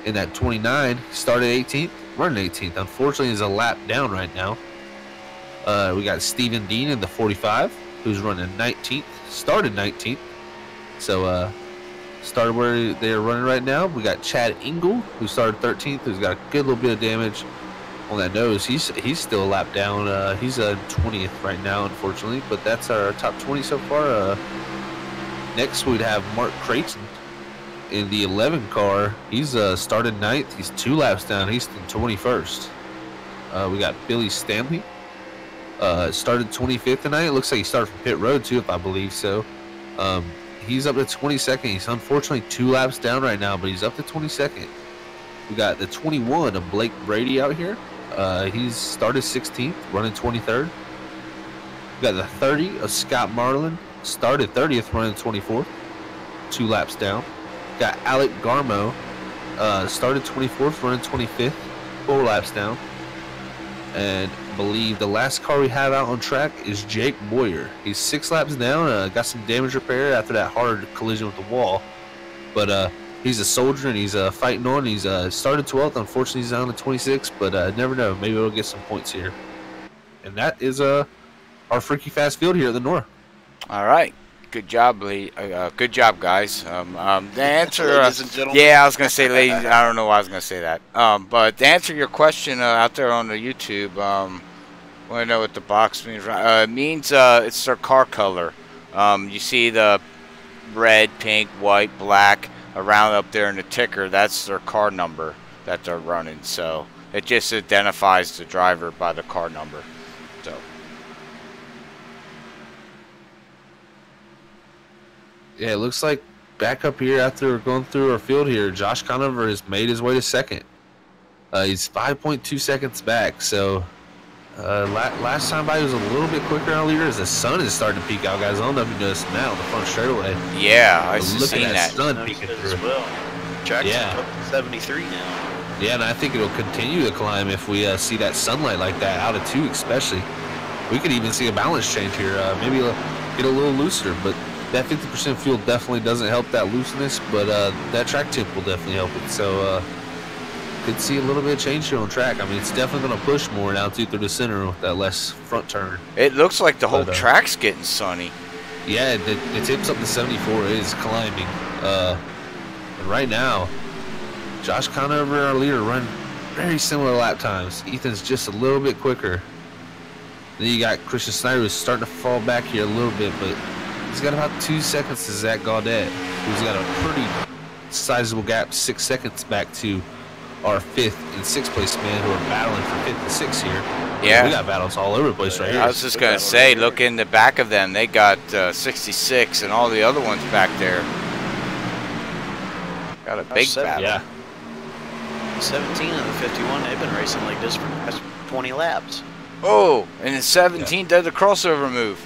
in that 29, started 18th, running 18th. Unfortunately, he's a lap down right now. We got Stephen Dean in the 45, who's running 19th, started 19th. So, started where they're running right now. We got Chad Ingle, who started 13th, who's got a good little bit of damage on that nose. He's still a lap down. He's 20th right now, unfortunately, but that's our top 20 so far. Next, we'd have Mark Creighton in the 11 car. He's started 9th. He's 2 laps down. He's in 21st. We got Billy Stanley. Started 25th tonight. It looks like he started from pit road too, if I believe so. He's up to 22nd. He's unfortunately 2 laps down right now, but he's up to 22nd. We got the 21 of Blake Brady out here. He's started 16th, running 23rd. We got the 30 of Scott Marlin. Started 30th, running 24th. 2 laps down. Got Alec Garmo. Started 24th, running 25th. 4 laps down. And I believe the last car we have out on track is Jake Boyer. He's 6 laps down, got some damage repair after that hard collision with the wall. But he's a soldier and he's fighting on. He's started 12th. Unfortunately, he's down to 26th, but never know. Maybe we'll get some points here. And that is our Freaky Fast field here at the NORA. All right. Good job, Lee. Good job, guys. The answer, ladies and gentlemen. yeah, I was gonna say, ladies. I don't know why I was gonna say that. But to answer your question out there on the YouTube, want to know what the box means? It means it's their car color. You see the red, pink, white, black around up there in the ticker. That's their car number. that they're running. So it just identifies the driver by the car number. So yeah, it looks like back up here after going through our field here, Josh Conover has made his way to second. He's 5.2 seconds back. So last time by he was a little bit quicker on leader as the sun is starting to peek out, guys. I don't know if you noticed now, the front straightaway. yeah, I Look seen at that that. sun peeking as through. well. Jackson's Yeah. up to 73 now. Yeah, and I think it'll continue to climb if we see that sunlight like that out of 2 especially. We could even see a balance change here. Maybe get a little looser, but that 50% fuel definitely doesn't help that looseness, but that track tip will definitely help it. So could see a little bit of change here on track. I mean, it's definitely going to push more now too through the center with that less front turn. It looks like the whole But, track's getting sunny. Yeah, it tips up to 74. It is climbing. And right now, Josh Conover, our leader, run very similar lap times. Ethan's just a little bit quicker. Then you got Christian Snyder, who's starting to fall back here a little bit, but he's got about 2 seconds to Zach Gaudet, who's got a pretty sizable gap, 6 seconds back to our 5th and 6th place man who are battling for 5th and 6th here. Yeah. We got battles all over the place right here. I was just going to say, look in the back of them. They got 66 and all the other ones back there. Got a big battle. Yeah. 17 and the 51, they've been racing like this for the past 20 laps. Oh, and in 17 did the crossover move.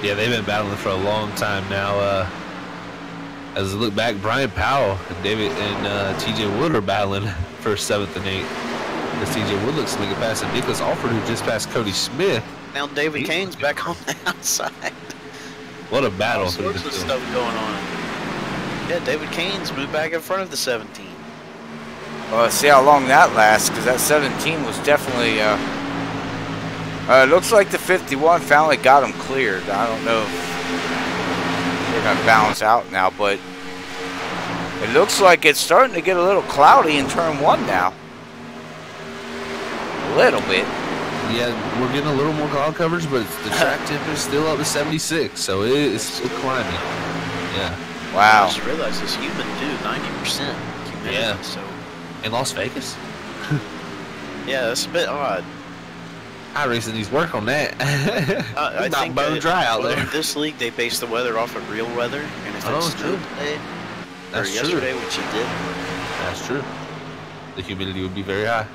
Yeah, they've been battling for a long time now. As I look back, Brian Powell and David and TJ Wood are battling for 7th and 8th. As TJ Wood looks to make it past him. Nicholas Alford, who just passed Cody Smith. Now David Kane's back on the outside. What a battle. All sorts of stuff going on. Yeah, David Kane's moved back in front of the 17. Well, let's see how long that lasts, because that 17 was definitely... it looks like the 51 finally got him cleared. I don't know if they're going to balance out now, but it looks like it's starting to get a little cloudy in turn 1 now. A little bit. Yeah, we're getting a little more cloud coverage, but the track temp is still up to 76, so it is still climbing. Yeah. Wow. I just realized it's humid too, 90% humidity. Yeah. So In Las Vegas? yeah, that's a bit odd. iRacing needs work on that. I Not think bone dry out there. In this league, they base the weather off of real weather, and if Oh, it's true. snowed today That's or true. yesterday, which it did, That's true. The humidity would be very high.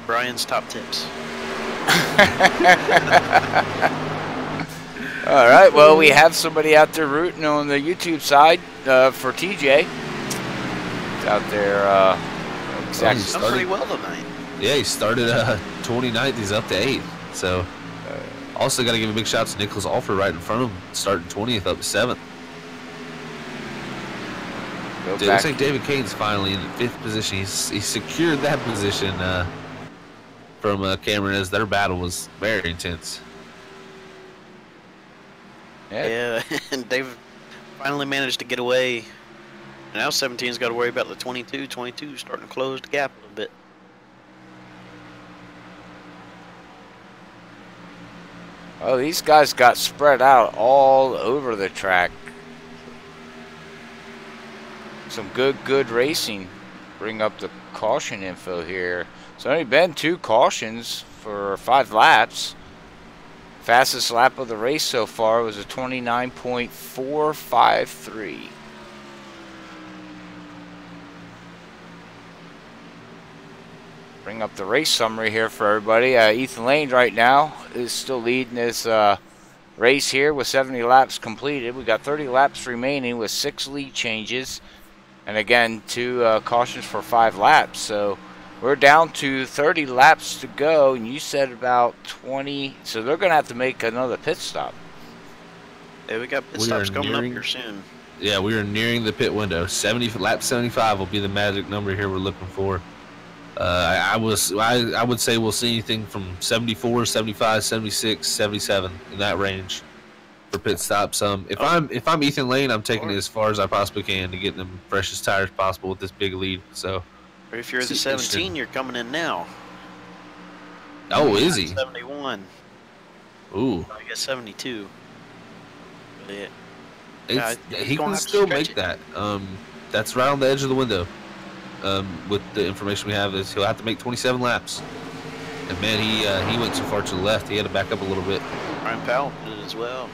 Brian's top tips. All right, well, we have somebody out there rooting on the YouTube side for TJ. He's out there exactly. He's Done started- pretty well tonight. Yeah, he started 29th. He's up to 8th. So, also got to give a big shout out to Nicholas Alford right in front of him, starting 20th up to 7th. Go It back. looks like David Kane's finally in the 5th position. He secured that position from Cameron as their battle was very intense. Yeah. Yeah, and David finally managed to get away. And now 17's got to worry about the 22. 22 starting to close the gap a little bit. Oh, these guys got spread out all over the track. Some good racing. Bring up the caution info here. It's only been 2 cautions for 5 laps. Fastest lap of the race so far was a 29.453. Bring up the race summary here for everybody. Ethan Lane right now is still leading this race here with 70 laps completed. We got 30 laps remaining with 6 lead changes. And again, 2 cautions for 5 laps. So we're down to 30 laps to go, and you said about 20. So they're going to have to make another pit stop. Yeah, we got pit We stops are coming up nearing- here soon. Yeah, we are nearing the pit window. Lap 75 will be the magic number here we're looking for. I would say we'll see anything from 74, 75, 76, 77 in that range for pit stops. If I'm Ethan Lane, I'm taking it as far as I possibly can to get them freshest tires possible with this big lead. So, Or if you're the See, 17, you're coming in now. oh, is he? 71. Ooh, I guess 72. But yeah, he he's can gonna have to still stretch make it. that. That's right on the edge of the window. with the information we have, is he'll have to make 27 laps. And man, he went too far to the left. He had to back up a little bit. Brian Powell did it as well.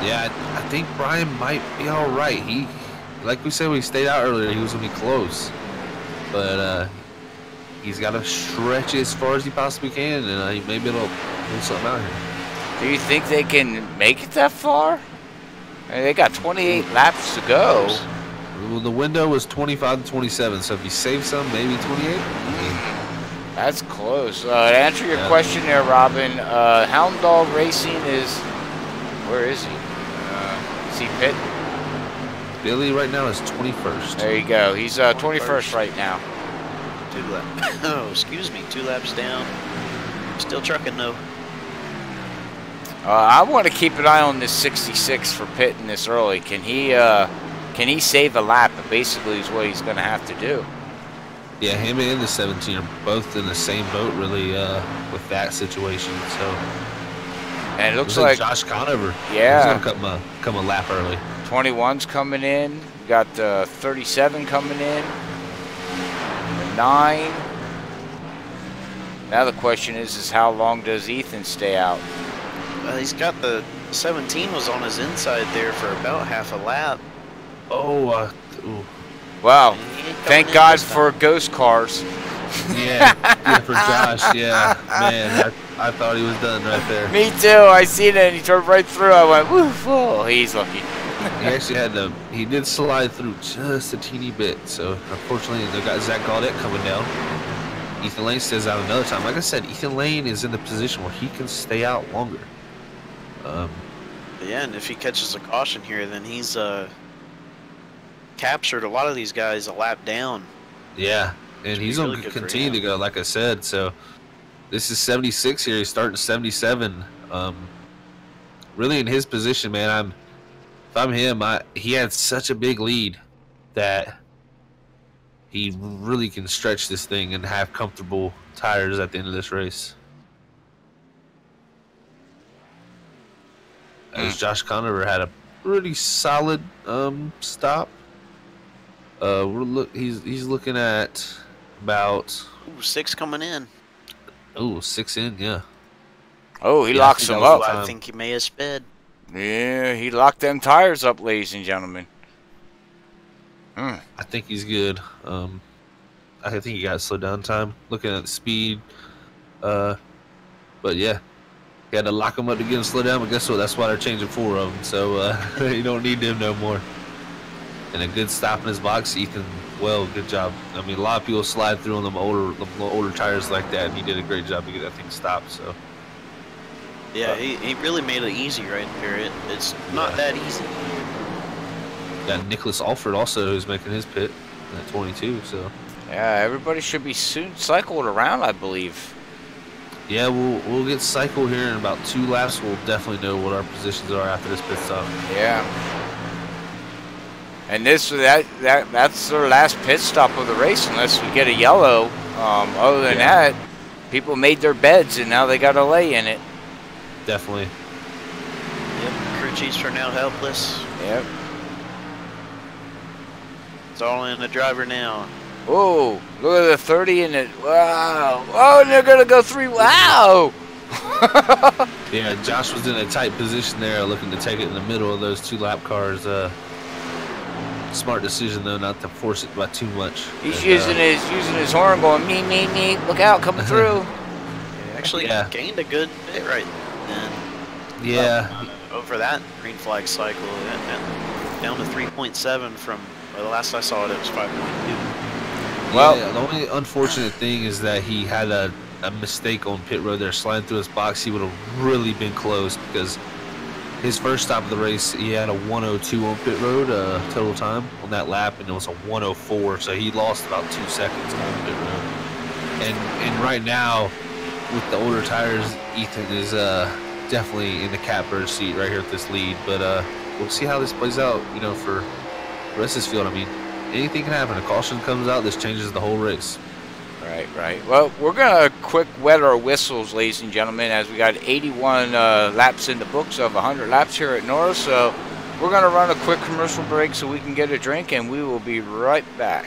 Yeah, I think Brian might be all right. He, like we said, when he stayed out earlier, he was going to be close. But he's got to stretch it as far as he possibly can, and maybe it'll pull something out here. Do you think they can make it that far? I mean, they got 28 laps to go. Well, the window was 25 to 27, so if you save some, maybe 28. That's close. To answer your question there, Robin, Hound Dog Racing is... Where is he? Is he pit? Billy right now is 21st. There you go. He's 21st right now. 2 laps. Oh, excuse me. 2 laps down. Still trucking though. I want to keep an eye on this 66 for pitting this early. Can he save a lap? Basically, is what he's going to have to do. Yeah, him and the 17 are both in the same boat, really, with that situation. So, and it looks like Josh Conover. Yeah, he's gonna come a lap early. 21's coming in. We got 37 coming in. 9. Now the question is how long does Ethan stay out? He's got the 17 was on his inside there for about half a lap. Oh, wow. Thank God for ghost cars. Yeah, for Josh, yeah. Man, I thought he was done right there. Me too. I seen it and he turned right through. I went, woof, oh, he's lucky. He actually had to, he did slide through just a teeny bit. So, unfortunately, they got Zach Gaudette coming down. Ethan Lane stays out another time. Like I said, Ethan Lane is in the position where he can stay out longer. Yeah, and if he catches a caution here, then he's captured a lot of these guys a lap down. Yeah, and he's going to continue to go, like I said. So this is 76 here. He's starting 77. Really in his position, man, if I'm him, he had such a big lead that he really can stretch this thing and have comfortable tires at the end of this race. As Josh Conover had a pretty solid stop. He's looking at about 6 coming in. 6 in, yeah. Oh, he locks them up. I think he may have sped. Yeah, he locked them tires up, ladies and gentlemen. I think he's good. I think he got slow down time. Looking at the speed, but yeah, he had to lock him up to get him slow down. But guess what? That's why they're changing 4 of them. So you don't need them no more. And a good stop in his box, Ethan. Well, good job. I mean, a lot of people slide through on them older tires like that, and he did a great job to get that thing stopped. So. Yeah, he really made it easy right there. It's not that easy. Got Nicholas Alford also, who's making his pit at 22. So. Yeah, everybody should be soon cycled around, I believe. Yeah, we'll get cycled here in about 2 laps. We'll definitely know what our positions are after this pit stop. Yeah. And that's their last pit stop of the race, unless we get a yellow. Other than that, people made their beds and now they got to lay in it. Definitely. Yep, crew chiefs are now helpless. Yep. It's all in the driver now. Oh, look at the 30 and it. Wow. Oh, and they're going to go 3. Wow. Yeah, Josh was in a tight position there, looking to take it in the middle of those 2 lap cars. Smart decision though, not to force it by too much. He's using his horn, going me. Look out, coming through. Actually, gained a good bit right then. Yeah. Over that green flag cycle, down to 3.7 from the last I saw it was 5.2. Well, the only unfortunate thing is that he had a mistake on pit road there, sliding through his box. He would have really been close because his first stop of the race, he had a 1:02 on pit road total time on that lap, and it was a 1:04, so he lost about 2 seconds on pit road. And right now, with the older tires, Ethan is definitely in the catbird seat right here with this lead. But we'll see how this plays out, for the rest of this field. I mean, anything can happen. A caution comes out, this changes the whole race. Right. Well, we're going to quick wet our whistles, ladies and gentlemen, as we got 81 laps in the books of 100 laps here at NORA. So we're going to run a quick commercial break so we can get a drink, and we will be right back.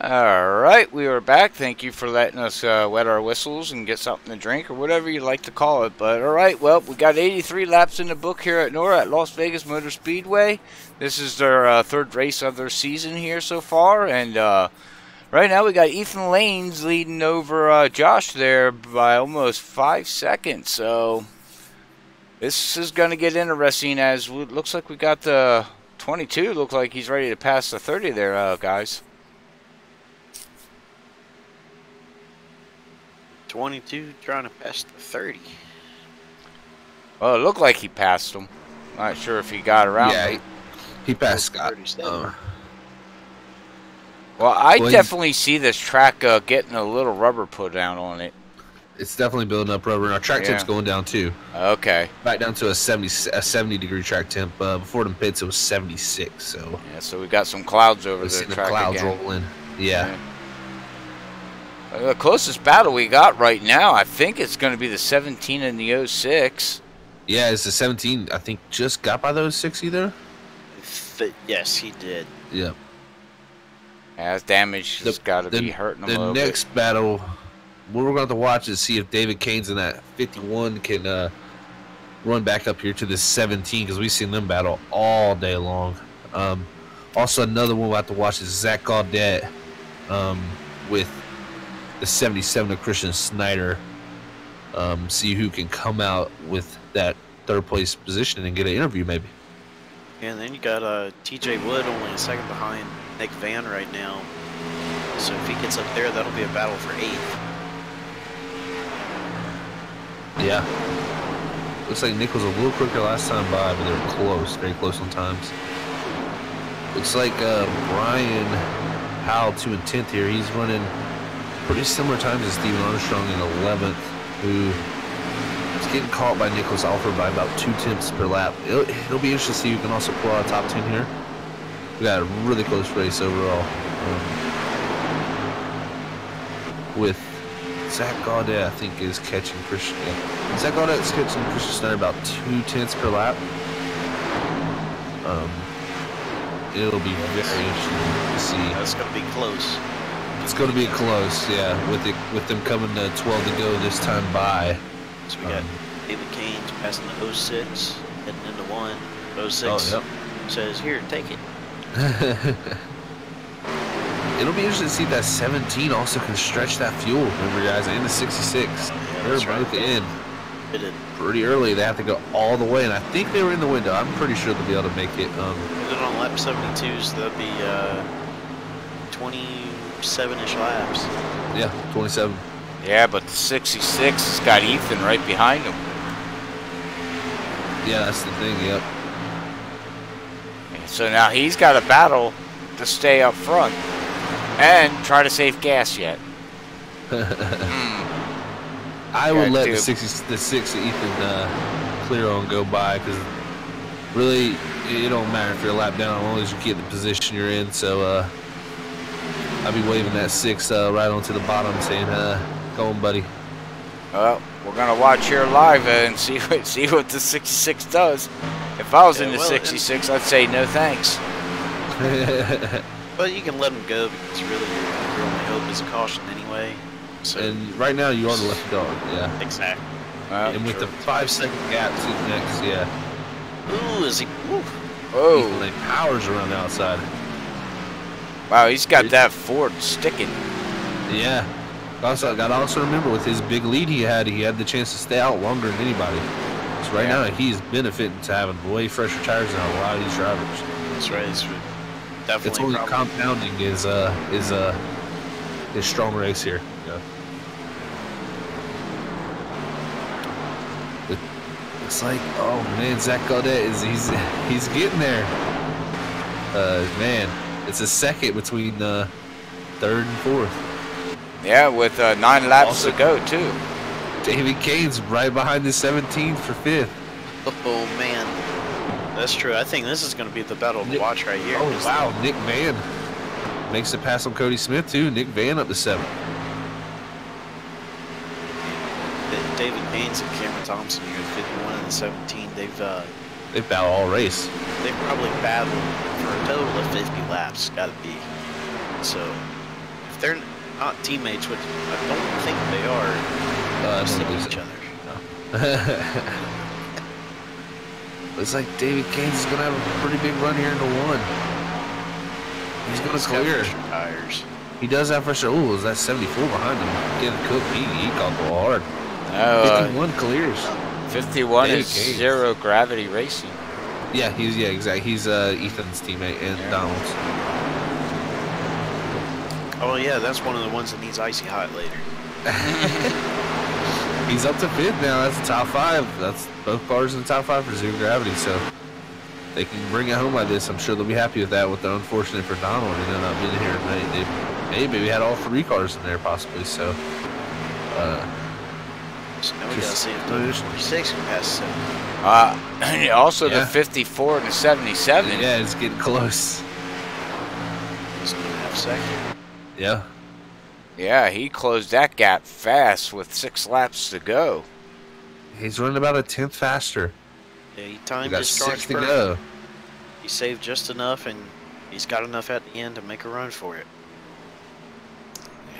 Alright, we are back. Thank you for letting us wet our whistles and get something to drink or whatever you like to call it. But alright, well, we got 83 laps in the book here at NORA at Las Vegas Motor Speedway. This is their third race of their season here so far. And right now we got Ethan Lanes leading over Josh there by almost 5 seconds. So this is going to get interesting as it looks like we got the 22. Looks like he's ready to pass the 30 there, guys. 22 trying to pass the 30. Well, it looked like he passed him. Not sure if he got around him. Yeah, he passed Scott. Well, I definitely see this track getting a little rubber put down on it. It's definitely building up rubber, and our track temp's going down too. Okay. Back down to a 70 degree track temp. Before the pits, it was 76. So yeah, so we got some clouds over the track clouds again. rolling. Yeah. The closest battle we got right now, I think it's going to be the 17 and the 06. Yeah, it's the 17. I think just got by the 06 either. Yes, he did. Yep. Yeah, his damage has got to be hurting him a little bit. The next battle, what we're going to have to watch is see if David Kane's in that 51 can run back up here to the 17, because we've seen them battle all day long. Also, another one we'll have to watch is Zach Gaudet with the 77 of Christian Snyder. See who can come out with that third place position and get an interview maybe. And then you got TJ Wood only a second behind Nick Van right now. So if he gets up there, that'll be a battle for 8th. Yeah. Looks like Nick was a little quicker last time by, but they were close, very close on times. Looks like Brian Howell 2 and 10th here. He's running pretty similar times as Steven Armstrong in 11th, who is getting caught by Nicholas Alford by about 2 tenths per lap. It'll be interesting to see who can also pull out a top 10 here. We got a really close race overall. With Zach Gaudet, I think, is catching Christian. Yeah. Zach Gaudet is catching Christian Snyder about 2 tenths per lap. It'll be very interesting to see. That's going to be close. It's going to be close, yeah. With them coming to 12 to go this time by. So we got David Kane's passing the 06, heading into 1. 06 says, "Here, take it." It'll be interesting to see if that 17 also can stretch that fuel. Remember, guys, and the 66. Yeah, they're both in. It pretty early. They have to go all the way, and I think they were in the window. I'm pretty sure they'll be able to make it. Put it on lap 72, so that'd be 27-ish laps. Yeah, 27. Yeah, but the 66 has got Ethan right behind him. Yeah, that's the thing, yep. So now he's got a battle to stay up front and try to save gas yet. I would let the 6 Ethan clear on go by, because really it don't matter if you're a lap down as long as you get the position you're in. So I'll be waving that 6 right onto the bottom, saying, "Go on, buddy." Well, we're gonna watch here live and see what the 66 does. If I was in the 66, I'd say no thanks. But you can let him go, because really your only hope is a caution anyway. So. And right now you are the left dog, yeah. Exactly. And with the 5-second gap to next, yeah. Ooh, is he? Ooh. Oh. He powers around the outside. Wow, he's got that Ford sticking. Yeah. Also, I got to also remember, with his big lead he had the chance to stay out longer than anybody. So right now he's benefiting to having way fresher tires than a lot of these drivers. That's right. It's definitely. It's only compounding his strong race here. Yeah. It's like, oh man, Zach Gaudet he's getting there. Man, it's a second between third and fourth. Yeah, with 9 laps to go too. David Kane's right behind the 17 for 5th. Oh man, that's true. I think this is going to be the battle to watch right here. Oh wow, Nick Van makes it pass on Cody Smith too. Nick Van up to 7th. David Haynes and Cameron Thompson here, 51 and 17. They've battled all race. They've probably battled for a total of 50 laps. Got to be. So if they're not teammates, which I don't think they are, I stick don't each think other. Looks like David Keynes is gonna have a pretty big run here into one. He's gonna clear. Tires. He does have fresh. Oh, is that 74 behind him? Getting cooked. He got go hard. 51 clears. 51 David is Keynes. Zero Gravity Racing. Yeah, exactly. He's Ethan's teammate and Donald's. Oh yeah, that's one of the ones that needs icy hot later. He's up to 5th now. That's the top 5. That's both cars in the top 5 for Zero Gravity. So they can bring it home like this. I'm sure they'll be happy with that. With the unfortunate for Donald, and then not being here tonight. They maybe had all 3 cars in there possibly. So. So now we gotta see if the 46 can pass 7. Also the 54 and the 77. Yeah, it's getting close. He's gonna have second. Yeah. Yeah, he closed that gap fast with 6 laps to go. He's running about a 10th faster. Yeah, he We timed got his 6 charge to perfect. go. He saved just enough, and he's got enough at the end to make a run for it.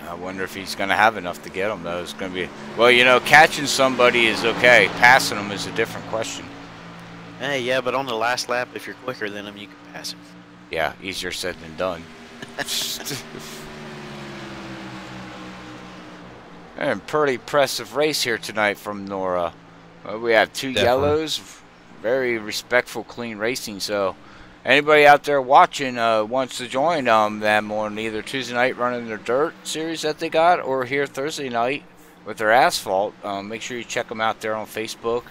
I wonder if he's going to have enough to get him, though. It's going to be... Well, you know, catching somebody is okay. Passing them is a different question. Hey, yeah, but on the last lap, if you're quicker than him, you can pass him. Yeah, easier said than done. And pretty impressive race here tonight from Nora. We have 2 Definitely. yellows. Very respectful, clean racing. So anybody out there watching wants to join them on either Tuesday night running their dirt series that they got, or here Thursday night with their asphalt, make sure you check them out there on Facebook,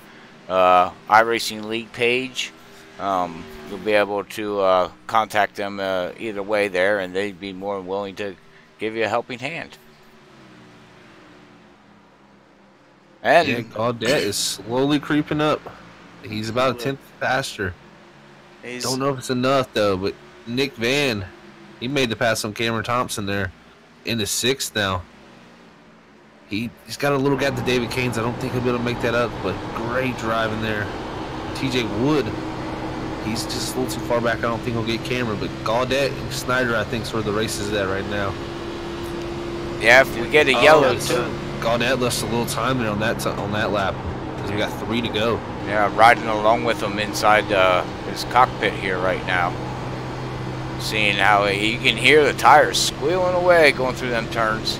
iRacing League page. You'll be able to contact them either way there, and they'd be more than willing to give you a helping hand. And Yeah, Gaudette is slowly creeping up. He's about a 10th faster. Don't know if it's enough though, but Nick Van, he made the pass on Cameron Thompson there in the 6th now. He's got a little gap to David Keynes. I don't think he'll be able to make that up, but great driving there. TJ Wood, he's just a little too far back. I don't think he'll get Cameron, but Gaudette and Snyder, I think, is where the race is at right now. yeah, if we get a yellow too. Gaudette left a little time there on that lap because we got 3 to go. Yeah, riding along with him inside his cockpit here right now. Seeing how you can hear the tires squealing away going through them turns.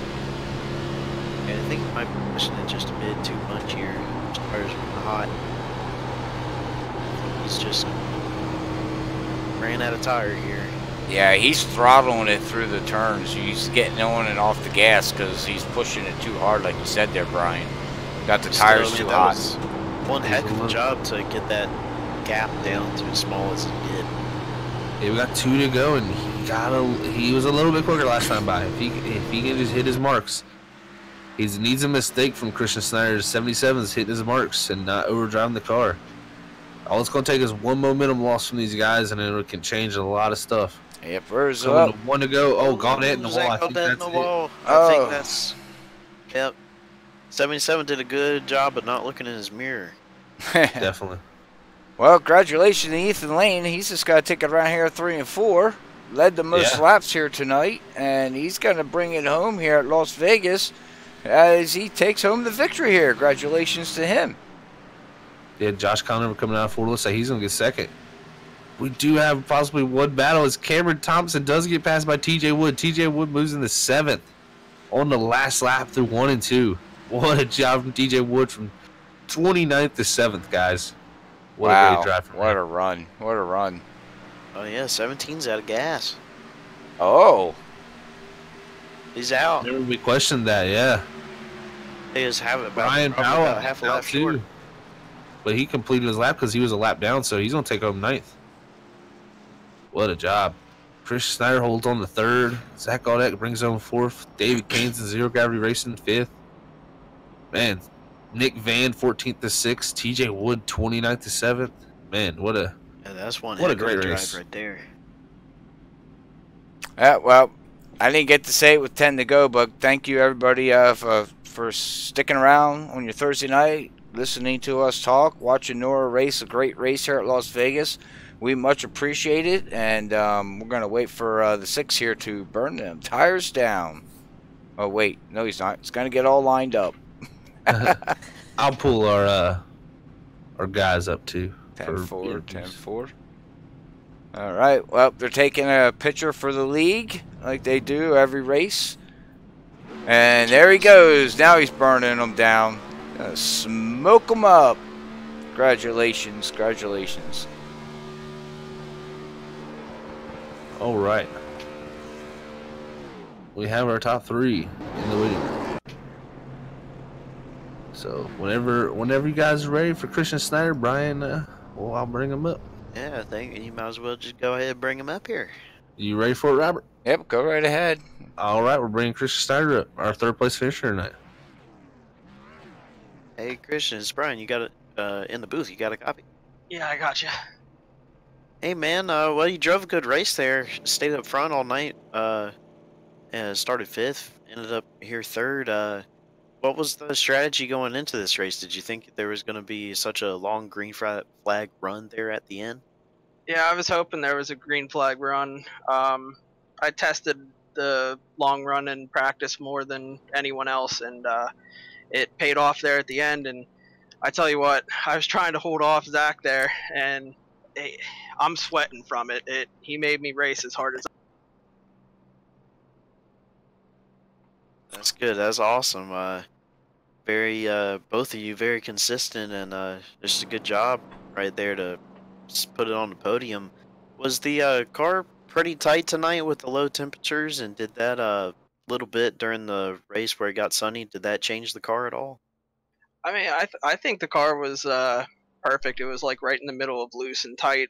Yeah, I think he might be pushing it just a bit too much here. Tires are hot. He's just ran out of tire here. Yeah, he's throttling it through the turns. He's getting on and off the gas because he's pushing it too hard, like you said there, Brian. Got the tires too hot. One heck of a job to get that gap down to as small as he did. Yeah, we got 2 to go, and he was a little bit quicker last time by. If he can just hit his marks, he needs a mistake from Christian Snyder's 77s hitting his marks and not overdriving the car. All it's going to take is one momentum loss from these guys, and then it can change a lot of stuff. Yep, where's Coming up? to 1 to go. Oh, Gaudette in the wall. I think Gaudette in that's the wall. it. I think that's. Yep. 77 did a good job of not looking in his mirror. Definitely. Well, congratulations to Ethan Lane. He's just got a ticket around here 3 and 4. Led the most laps here tonight, and he's going to bring it home here at Las Vegas as he takes home the victory here. Congratulations to him. Yeah, Josh Conover coming out of Ford. Looks like he's going to get second. We do have possibly one battle as Cameron Thompson does get passed by TJ Wood. TJ Wood moves in the 7th on the last lap through 1 and 2. What a job from TJ Wood from 29th to 7th, guys. What a great drive from what him. a run. What a run. Oh, yeah, 17's out of gas. Oh. He's out. Never we questioned that, yeah. He just have it Brian probably Powell about half a lap out short. too. But he completed his lap because he was a lap down, so he's going to take home 9th. What a job. Chris Snyder holds on the 3rd. Zach Gaudette brings home 4th. David Keynes and Zero Gravity Racing 5th. Man, Nick Van 14th to 6th. TJ Wood 29th to 7th. Man, what a that's one what a heck of great drive race right there. Well, I didn't get to say it with 10 to go, but thank you everybody for sticking around on your Thursday night, listening to us talk, watching Nora race, a great race here at Las Vegas. We much appreciate it, and we're going to wait for the 6 here to burn them tires down. Oh, wait. No, he's not. It's going to get all lined up. I'll pull our guys up too. 10-4, 10-4. All right. Well, they're taking a picture for the league like they do every race. And there he goes. Now he's burning them down. Gonna smoke them up. Congratulations. Congratulations. All right. We have our top 3 in the waiting room. So whenever you guys are ready for Christian Snyder, Brian, well, I'll bring him up. Yeah, I think you might as well just go ahead and bring him up here. You ready for it, Robert? Yep, go right ahead. All right, we're bringing Christian Snyder up, our 3rd place finisher tonight. Hey, Christian, it's Brian. You got it in the booth. You got a copy? Yeah, I got you. Hey, man. Well, you drove a good race there. Stayed up front all night. Started 5th. Ended up here 3rd. What was the strategy going into this race? Did you think there was going to be such a long green flag run there at the end? Yeah, I was hoping there was a green flag run. I tested the long run in practice more than anyone else, and it paid off there at the end. And I tell you what, I was trying to hold off Zach there, and I'm sweating from it. He made me race as hard as. That's good. That's awesome. Both of you very consistent, and just a good job right there to just put it on the podium. Was the car pretty tight tonight with the low temperatures, and did that little bit during the race where it got sunny, did that change the car at all? I mean, I think the car was perfect. It was like right in the middle of loose and tight.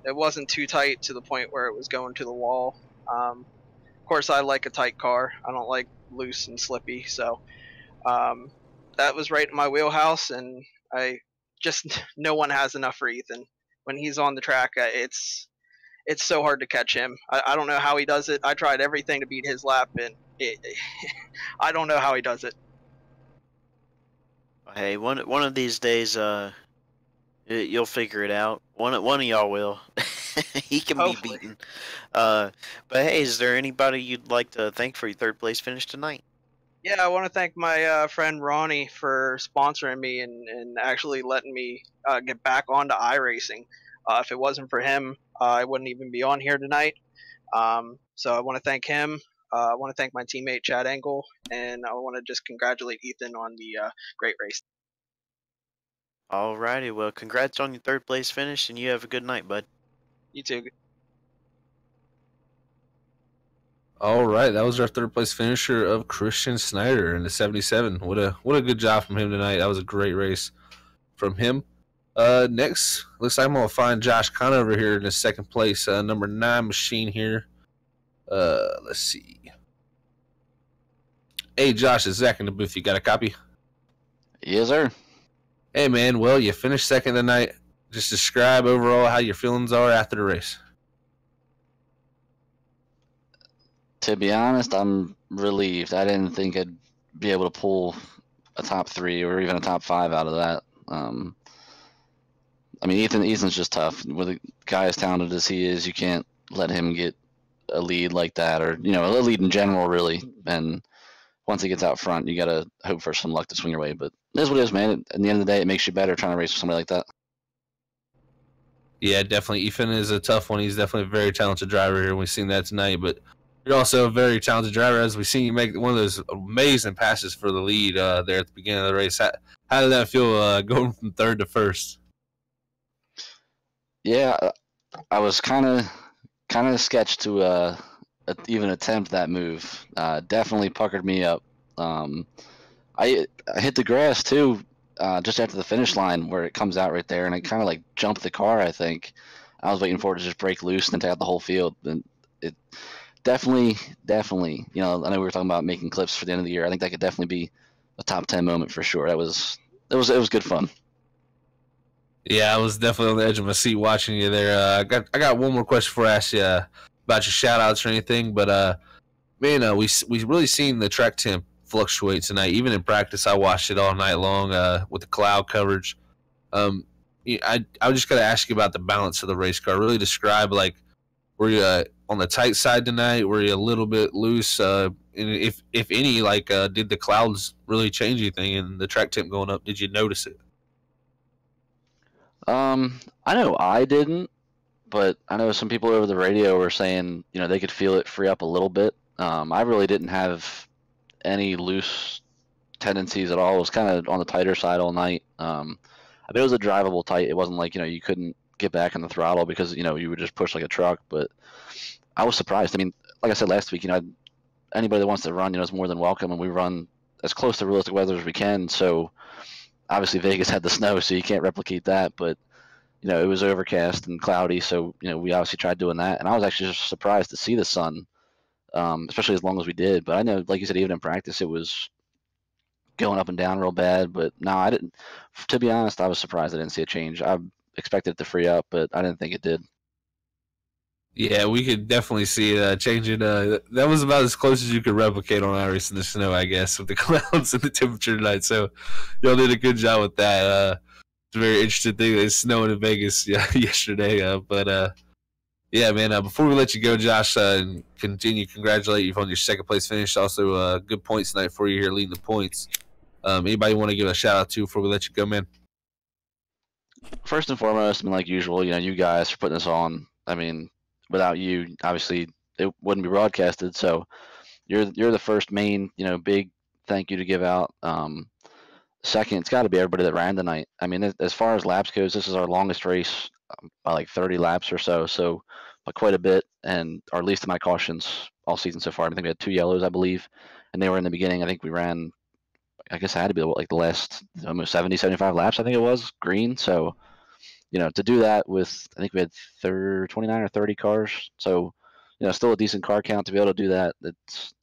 It wasn't too tight to the point where it was going to the wall. Of course, I like a tight car. I don't like loose and slippy, so that was right in my wheelhouse. And I just no one has enough for Ethan when he's on the track. It's so hard to catch him. I don't know how he does it. I tried everything to beat his lap, and I don't know how he does it. Hey, one of these days, you'll figure it out. One of y'all will. He can Hopefully. be beaten. But hey, is there anybody you'd like to thank for your 3rd place finish tonight? Yeah, I want to thank my friend Ronnie for sponsoring me and actually letting me get back onto iRacing. If it wasn't for him, I wouldn't even be on here tonight. So I want to thank him. I want to thank my teammate Chad Engel, and I want to just congratulate Ethan on the great race. Alrighty, well, congrats on your 3rd place finish, and you have a good night, bud. You too. All right, that was our 3rd place finisher of Christian Snyder in the 77. What a good job from him tonight. That was a great race from him. Next, looks like I'm gonna find Josh Conover here in the 2nd place, number 9 machine here. Let's see. Hey, Josh, it's Zach in the booth. You got a copy? Yes, sir. Hey, man. Well, you finished 2nd tonight. Just describe overall how your feelings are after the race. To be honest, I'm relieved. I didn't think I'd be able to pull a top 3 or even a top 5 out of that. I mean, Ethan's just tough. With a guy as talented as he is, you can't let him get a lead like that, or a lead in general, really. And once he gets out front, you gotta hope for some luck to swing your way. But it is what it is, man. At the end of the day, it makes you better trying to race with somebody like that. Yeah, definitely. Ethan is a tough one. He's definitely a very talented driver here, and we've seen that tonight. But you're also a very talented driver, as we've seen you make one of those amazing passes for the lead there at the beginning of the race. How did that feel going from 3rd to 1st? Yeah, I was kind of sketched to even attempt that move. Definitely puckered me up. I hit the grass too, just after the finish line where it comes out right there, and I kind of like jumped the car. I think I was waiting for it to just break loose and take out the whole field. And it definitely. I know we were talking about making clips for the end of the year. I think that could definitely be a top 10 moment for sure. It was good fun. Yeah, I was definitely on the edge of my seat watching you there. I got one more question before I ask you about your shout-outs or anything. But, man, we really seen the track temp fluctuate tonight. Even in practice, I watched it all night long with the cloud coverage. I just got to ask you about the balance of the race car. Really describe, like, were you on the tight side tonight? Were you a little bit loose? and if any, like, did the clouds really change anything and the track temp going up? Did you notice it? I know I didn't, but I know some people over the radio were saying, they could feel it free up a little bit. I really didn't have any loose tendencies at all. It was kind of on the tighter side all night. I mean, it was a drivable tight. It wasn't like, you couldn't get back on the throttle because, you would just push like a truck, but I was surprised. I mean, like I said last week, anybody that wants to run, is more than welcome, and we run as close to realistic weather as we can. So obviously Vegas had the snow, so you can't replicate that, but it was overcast and cloudy, so we obviously tried doing that, and I was actually just surprised to see the sun, especially as long as we did. But I know, like you said, even in practice, it was going up and down real bad. But no, I didn't. To be honest, I was surprised I didn't see a change. I expected it to free up, but I didn't think it did. Yeah, we could definitely see it changing. That was about as close as you could replicate on ice in the snow, I guess, with the clouds and the temperature tonight. So y'all did a good job with that. It's a very interesting thing. It's snowing in Vegas yesterday. Yeah, man, before we let you go, Josh, and continue, congratulate you on your second place finish. Also, good points tonight for you here leading the points. Anybody want to give a shout out to before we let you go, man? First and foremost, I mean, like usual, you guys for putting this on. I mean, without you, obviously, it wouldn't be broadcasted. So you're the first main, big thank you to give out. Second, it's got to be everybody that ran tonight. I mean, as far as laps goes, this is our longest race by like 30 laps or so. So by quite a bit, and our least amount of cautions all season so far. I think we had 2 yellows, I believe, and they were in the beginning. I think we ran, I guess it had to be like the last almost 70, 75 laps, I think it was, green. So, to do that with, I think we had 29 or 30 cars. So, still a decent car count to be able to do that. It's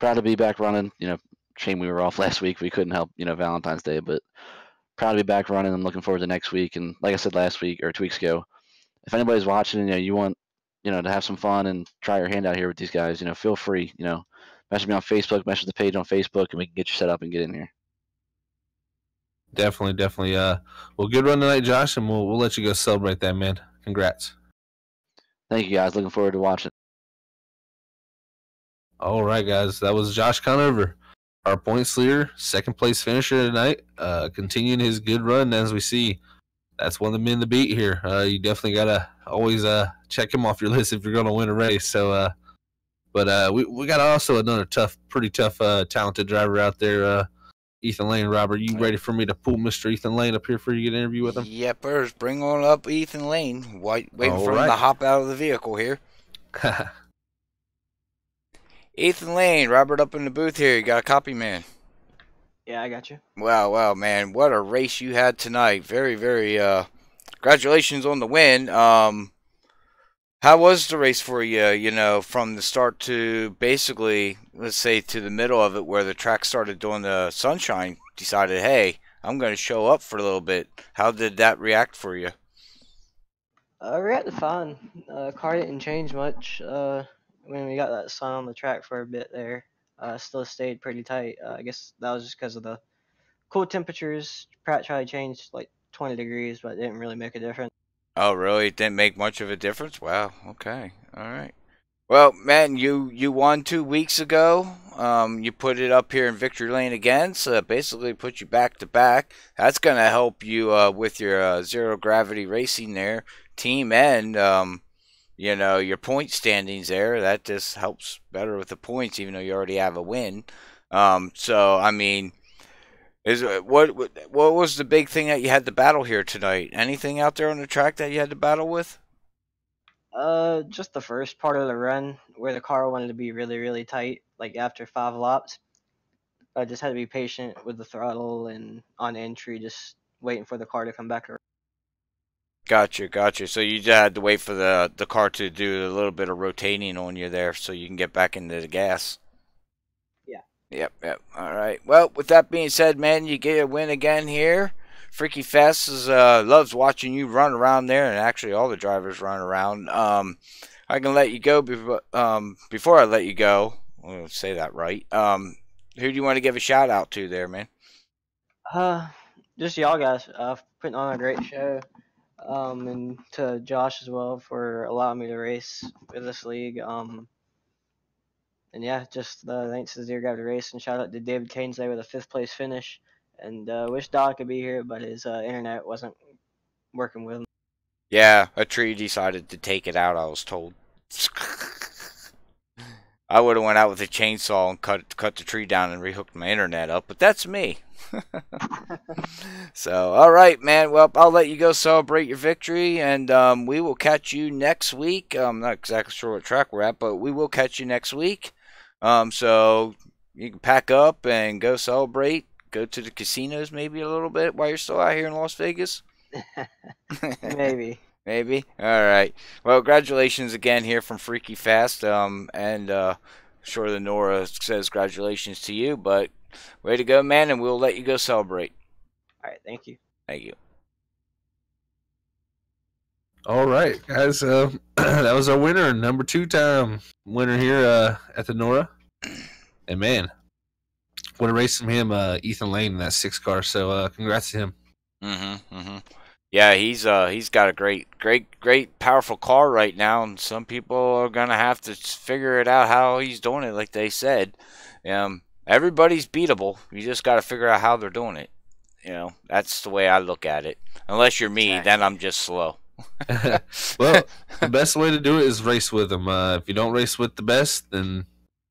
proud to be back running. Shame we were off last week. We couldn't help, Valentine's Day, but proud to be back running. I'm looking forward to next week. And like I said last week or 2 weeks ago, if anybody's watching and you want, to have some fun and try your hand out here with these guys, feel free, message me on Facebook, message the page on Facebook, and we can get you set up and get in here. Definitely. Well, good run tonight, Josh, and we'll let you go celebrate that, man. Congrats. Thank you, guys. Looking forward to watching. All right, guys. That was Josh Conover, our points leader, second place finisher tonight, continuing his good run. As we see, that's one of the men to beat here. You definitely gotta always check him off your list if you're gonna win a race. So, but we got also another pretty tough, talented driver out there, Ethan Lane. Robert, you ready for me to pull Mr. Ethan Lane up here for you to get an interview with him? Yepers, bring on up Ethan Lane. Waiting for him to hop out of the vehicle here. Ethan Lane, Robert up in the booth here. You got a copy, man? Yeah, I got you. Wow, man. What a race you had tonight. Very, very, congratulations on the win. How was the race for you, from the start to basically, let's say, to the middle of it where the track started doing the sunshine, decided, hey, I'm going to show up for a little bit. How did that react for you? Reacted fine. Car didn't change much. When we got that sun on the track for a bit there, still stayed pretty tight. I guess that was just because of the cool temperatures. Pratt tried to change like 20 degrees, but it didn't really make a difference. Oh, really? It didn't make much of a difference? Wow. Okay. All right. Well, man, you won 2 weeks ago. You put it up here in victory lane again, so that basically put you back to back. That's going to help you with your zero gravity racing there team and your point standings there. That just helps better with the points, even though you already have a win. So I mean, what was the big thing that you had to battle here tonight? Anything out there on the track that you had to battle with? Just the first part of the run where the car wanted to be really, really tight, like after 5 laps. I just had to be patient with the throttle and on entry, just waiting for the car to come back around. Gotcha. So you just had to wait for the car to do a little bit of rotating on you there so you can get back into the gas. Yeah. Yep. All right. Well, with that being said, man, you get a win again here. FreekyFast loves watching you run around there, and actually all the drivers run around. I can let you go before I let you go. I'll say that right. Who do you want to give a shout out to there, man? Just y'all guys, putting on a great show. And to Josh as well for allowing me to race with this league. And yeah, just thanks to the Zero Gravity Race, and shout out to David Kane's there with a 5th place finish. And wish Doc could be here, but his internet wasn't working with him. Yeah, a tree decided to take it out, I was told. I would have went out with a chainsaw and cut the tree down and rehooked my internet up, but that's me. So, all right, man. Well, I'll let you go celebrate your victory, and we will catch you next week. I'm not exactly sure what track we're at, but we will catch you next week. So you can pack up and go celebrate. Go to the casinos maybe a little bit while you're still out here in Las Vegas. Maybe. Maybe. All right. Well, congratulations again here from FreekyFast. And sure the Nora says congratulations to you, but way to go, man, and we'll let you go celebrate. All right, thank you. Thank you. All right, guys. That was our winner, number 2 time winner here at the Nora. And man, what a race from him, Ethan Lane in that 6 car. So congrats to him. Yeah, he's got a great, powerful car right now, and some people are gonna have to figure it out how he's doing it. Like they said, everybody's beatable. You just got to figure out how they're doing it. That's the way I look at it. Unless you're me, then I'm just slow. Well, the best way to do it is race with them. If you don't race with the best, then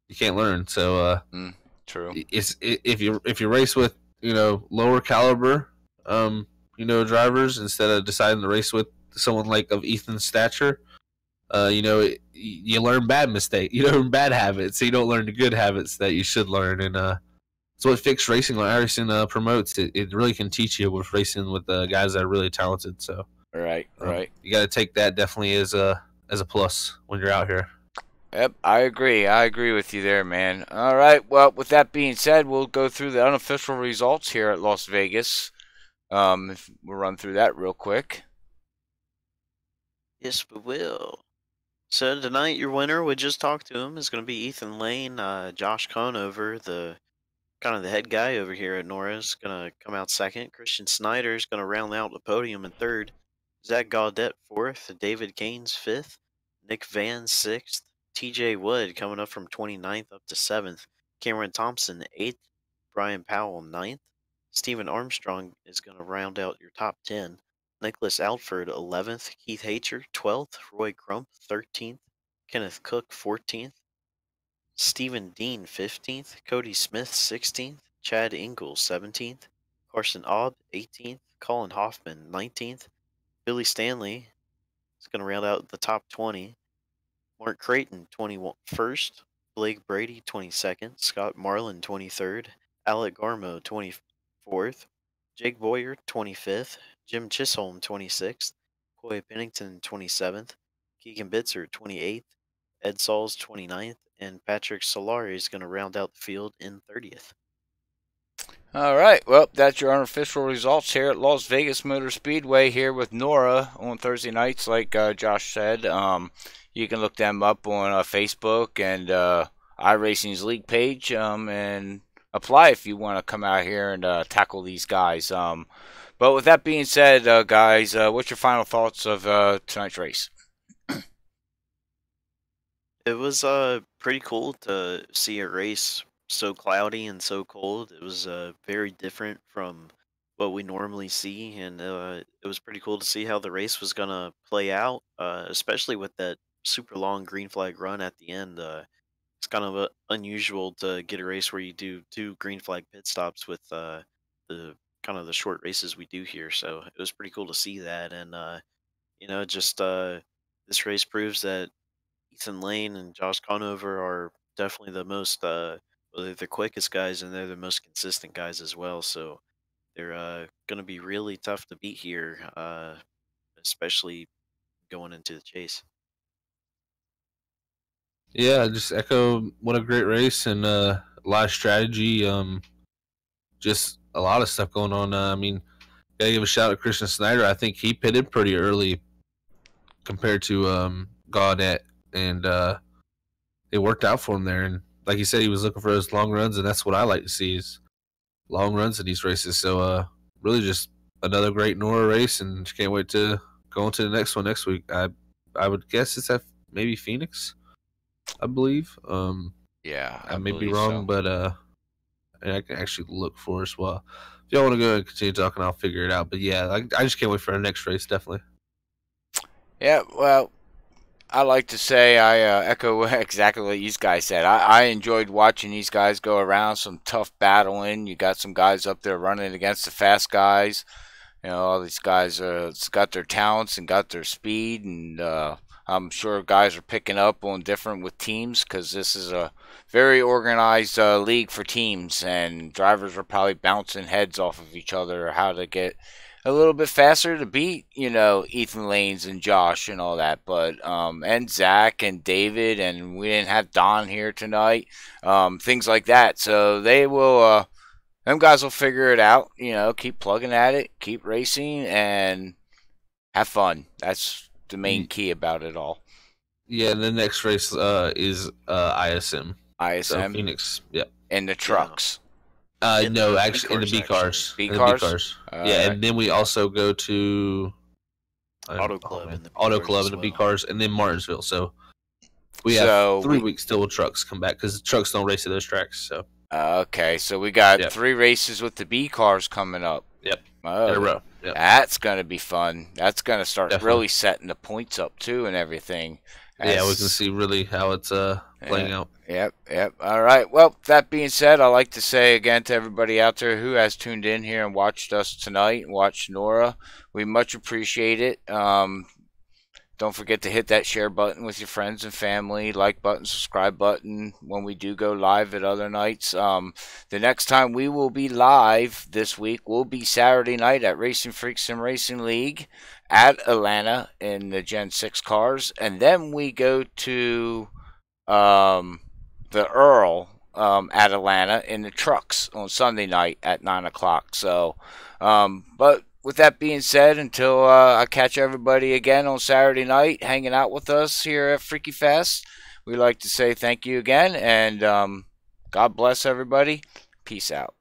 you can't learn. So true. If you race with lower caliber drivers instead of deciding to race with someone like of Ethan's stature, you learn bad mistakes. You learn bad habits. So you don't learn the good habits that you should learn. And it's what fixed racing, like iRacing, promotes. It really can teach you with racing with guys that are really talented. So right. You got to take that definitely as a plus when you're out here. Yep, I agree. I agree with you there, man. All right. Well, with that being said, we'll go through the unofficial results here at Las Vegas. We'll run through that real quick. Yes, we will. So tonight, your winner, we just talked to him, is going to be Ethan Lane. Josh Conover, the head guy over here at NORA, is going to come out second. Christian Snyder is going to round out the podium in third. Zach Gaudette fourth. David Gaines fifth. Nick Van sixth. TJ Wood coming up from 29th up to 7th. Cameron Thompson 8th. Brian Powell 9th. Stephen Armstrong is going to round out your top 10. Nicholas Alford 11th. Keith Hatcher 12th. Roy Crump 13th. Kenneth Cook 14th. Stephen Dean 15th. Cody Smith 16th. Chad Ingalls 17th. Carson Aub 18th. Colin Hoffman 19th. Billy Stanley is going to round out the top 20. Mark Creighton 21st. Blake Brady 22nd. Scott Marlin 23rd. Alec Garmo 24th. Jake Boyer 25th. Jim Chisholm 26th. Coy Pennington 27th. Keegan Bitzer 28th. Ed Sauls 29th. And Patrick Solari is going to round out the field in 30th. All right. Well, that's your unofficial results here at Las Vegas Motor Speedway here with NORA on Thursday nights, like Josh said. You can look them up on Facebook and iRacing's league page and apply if you want to come out here and tackle these guys. But with that being said, guys, what's your final thoughts of tonight's race? It was pretty cool to see a race so cloudy and so cold. It was very different from what we normally see, and it was pretty cool to see how the race was gonna play out, especially with that super long green flag run at the end. It's kind of unusual to get a race where you do 2 green flag pit stops with the the short races we do here. So it was pretty cool to see that, and just this race proves that Ethan Lane and Josh Conover are definitely the most they're the quickest guys, and they're the most consistent guys as well. So they're going to be really tough to beat here, especially going into the chase. Yeah, just echo what a great race and a lot of strategy. Just a lot of stuff going on. I mean, gotta give a shout out to Christian Snyder. I think he pitted pretty early compared to Gaudette, and it worked out for him there. And like you said, he was looking for those long runs, and that's what I like to see is long runs in these races. So really just another great NORA race, and just can't wait to go on to the next one next week. I would guess it's at maybe Phoenix, I believe. Yeah, I may be believe wrong, so. but and I can actually look for as well. If y'all want to go and continue talking, I'll figure it out. But yeah, I just can't wait for our next race. Definitely. Yeah, well, I like to say I echo exactly what these guys said. I enjoyed watching these guys go around, some tough battling. You got some guys up there running against the fast guys. You know, all these guys got their talents and got their speed, and I'm sure guys are picking up on different with teams because this is a very organized league for teams, and drivers are probably bouncing heads off of each other how to get a little bit faster to beat, you know, Ethan Lanes and Josh and all that, but and Zach and David, and we didn't have Don here tonight, things like that. So they will. Them guys will figure it out, you know, keep plugging at it, keep racing, and have fun. That's the main key about it all. Yeah, and the next race is ISM. So ISM Phoenix, yeah. and the trucks. No, actually, in the B cars. B In the cars? B cars. Yeah, and then we also go to Auto Club in the B Auto cars Club as in the B well. cars, and then Martinsville. So we have So 3 weeks till trucks come back because the trucks don't race at those tracks. So okay, so we got Yep. 3 races with the B cars coming up. Yep. Oh, in a row. Yep. that's gonna be fun. That's gonna start Definitely. really setting the points up too and everything. Yeah, we As- can see really how it's playing out. Yep. All right. Well, that being said, I'd like to say again to everybody out there who has tuned in here and watched us tonight, watched Nora, we much appreciate it. Don't forget to hit that share button with your friends and family, like button, subscribe button when we do go live at other nights. The next time we will be live this week will be Saturday night at Racing Freaks and Racing League at Atlanta in the Gen 6 cars. And then we go to the Earl at Atlanta in the trucks on Sunday night at 9 o'clock. So, but with that being said, until I catch everybody again on Saturday night hanging out with us here at FreekyFast, we'd like to say thank you again, and God bless everybody. Peace out.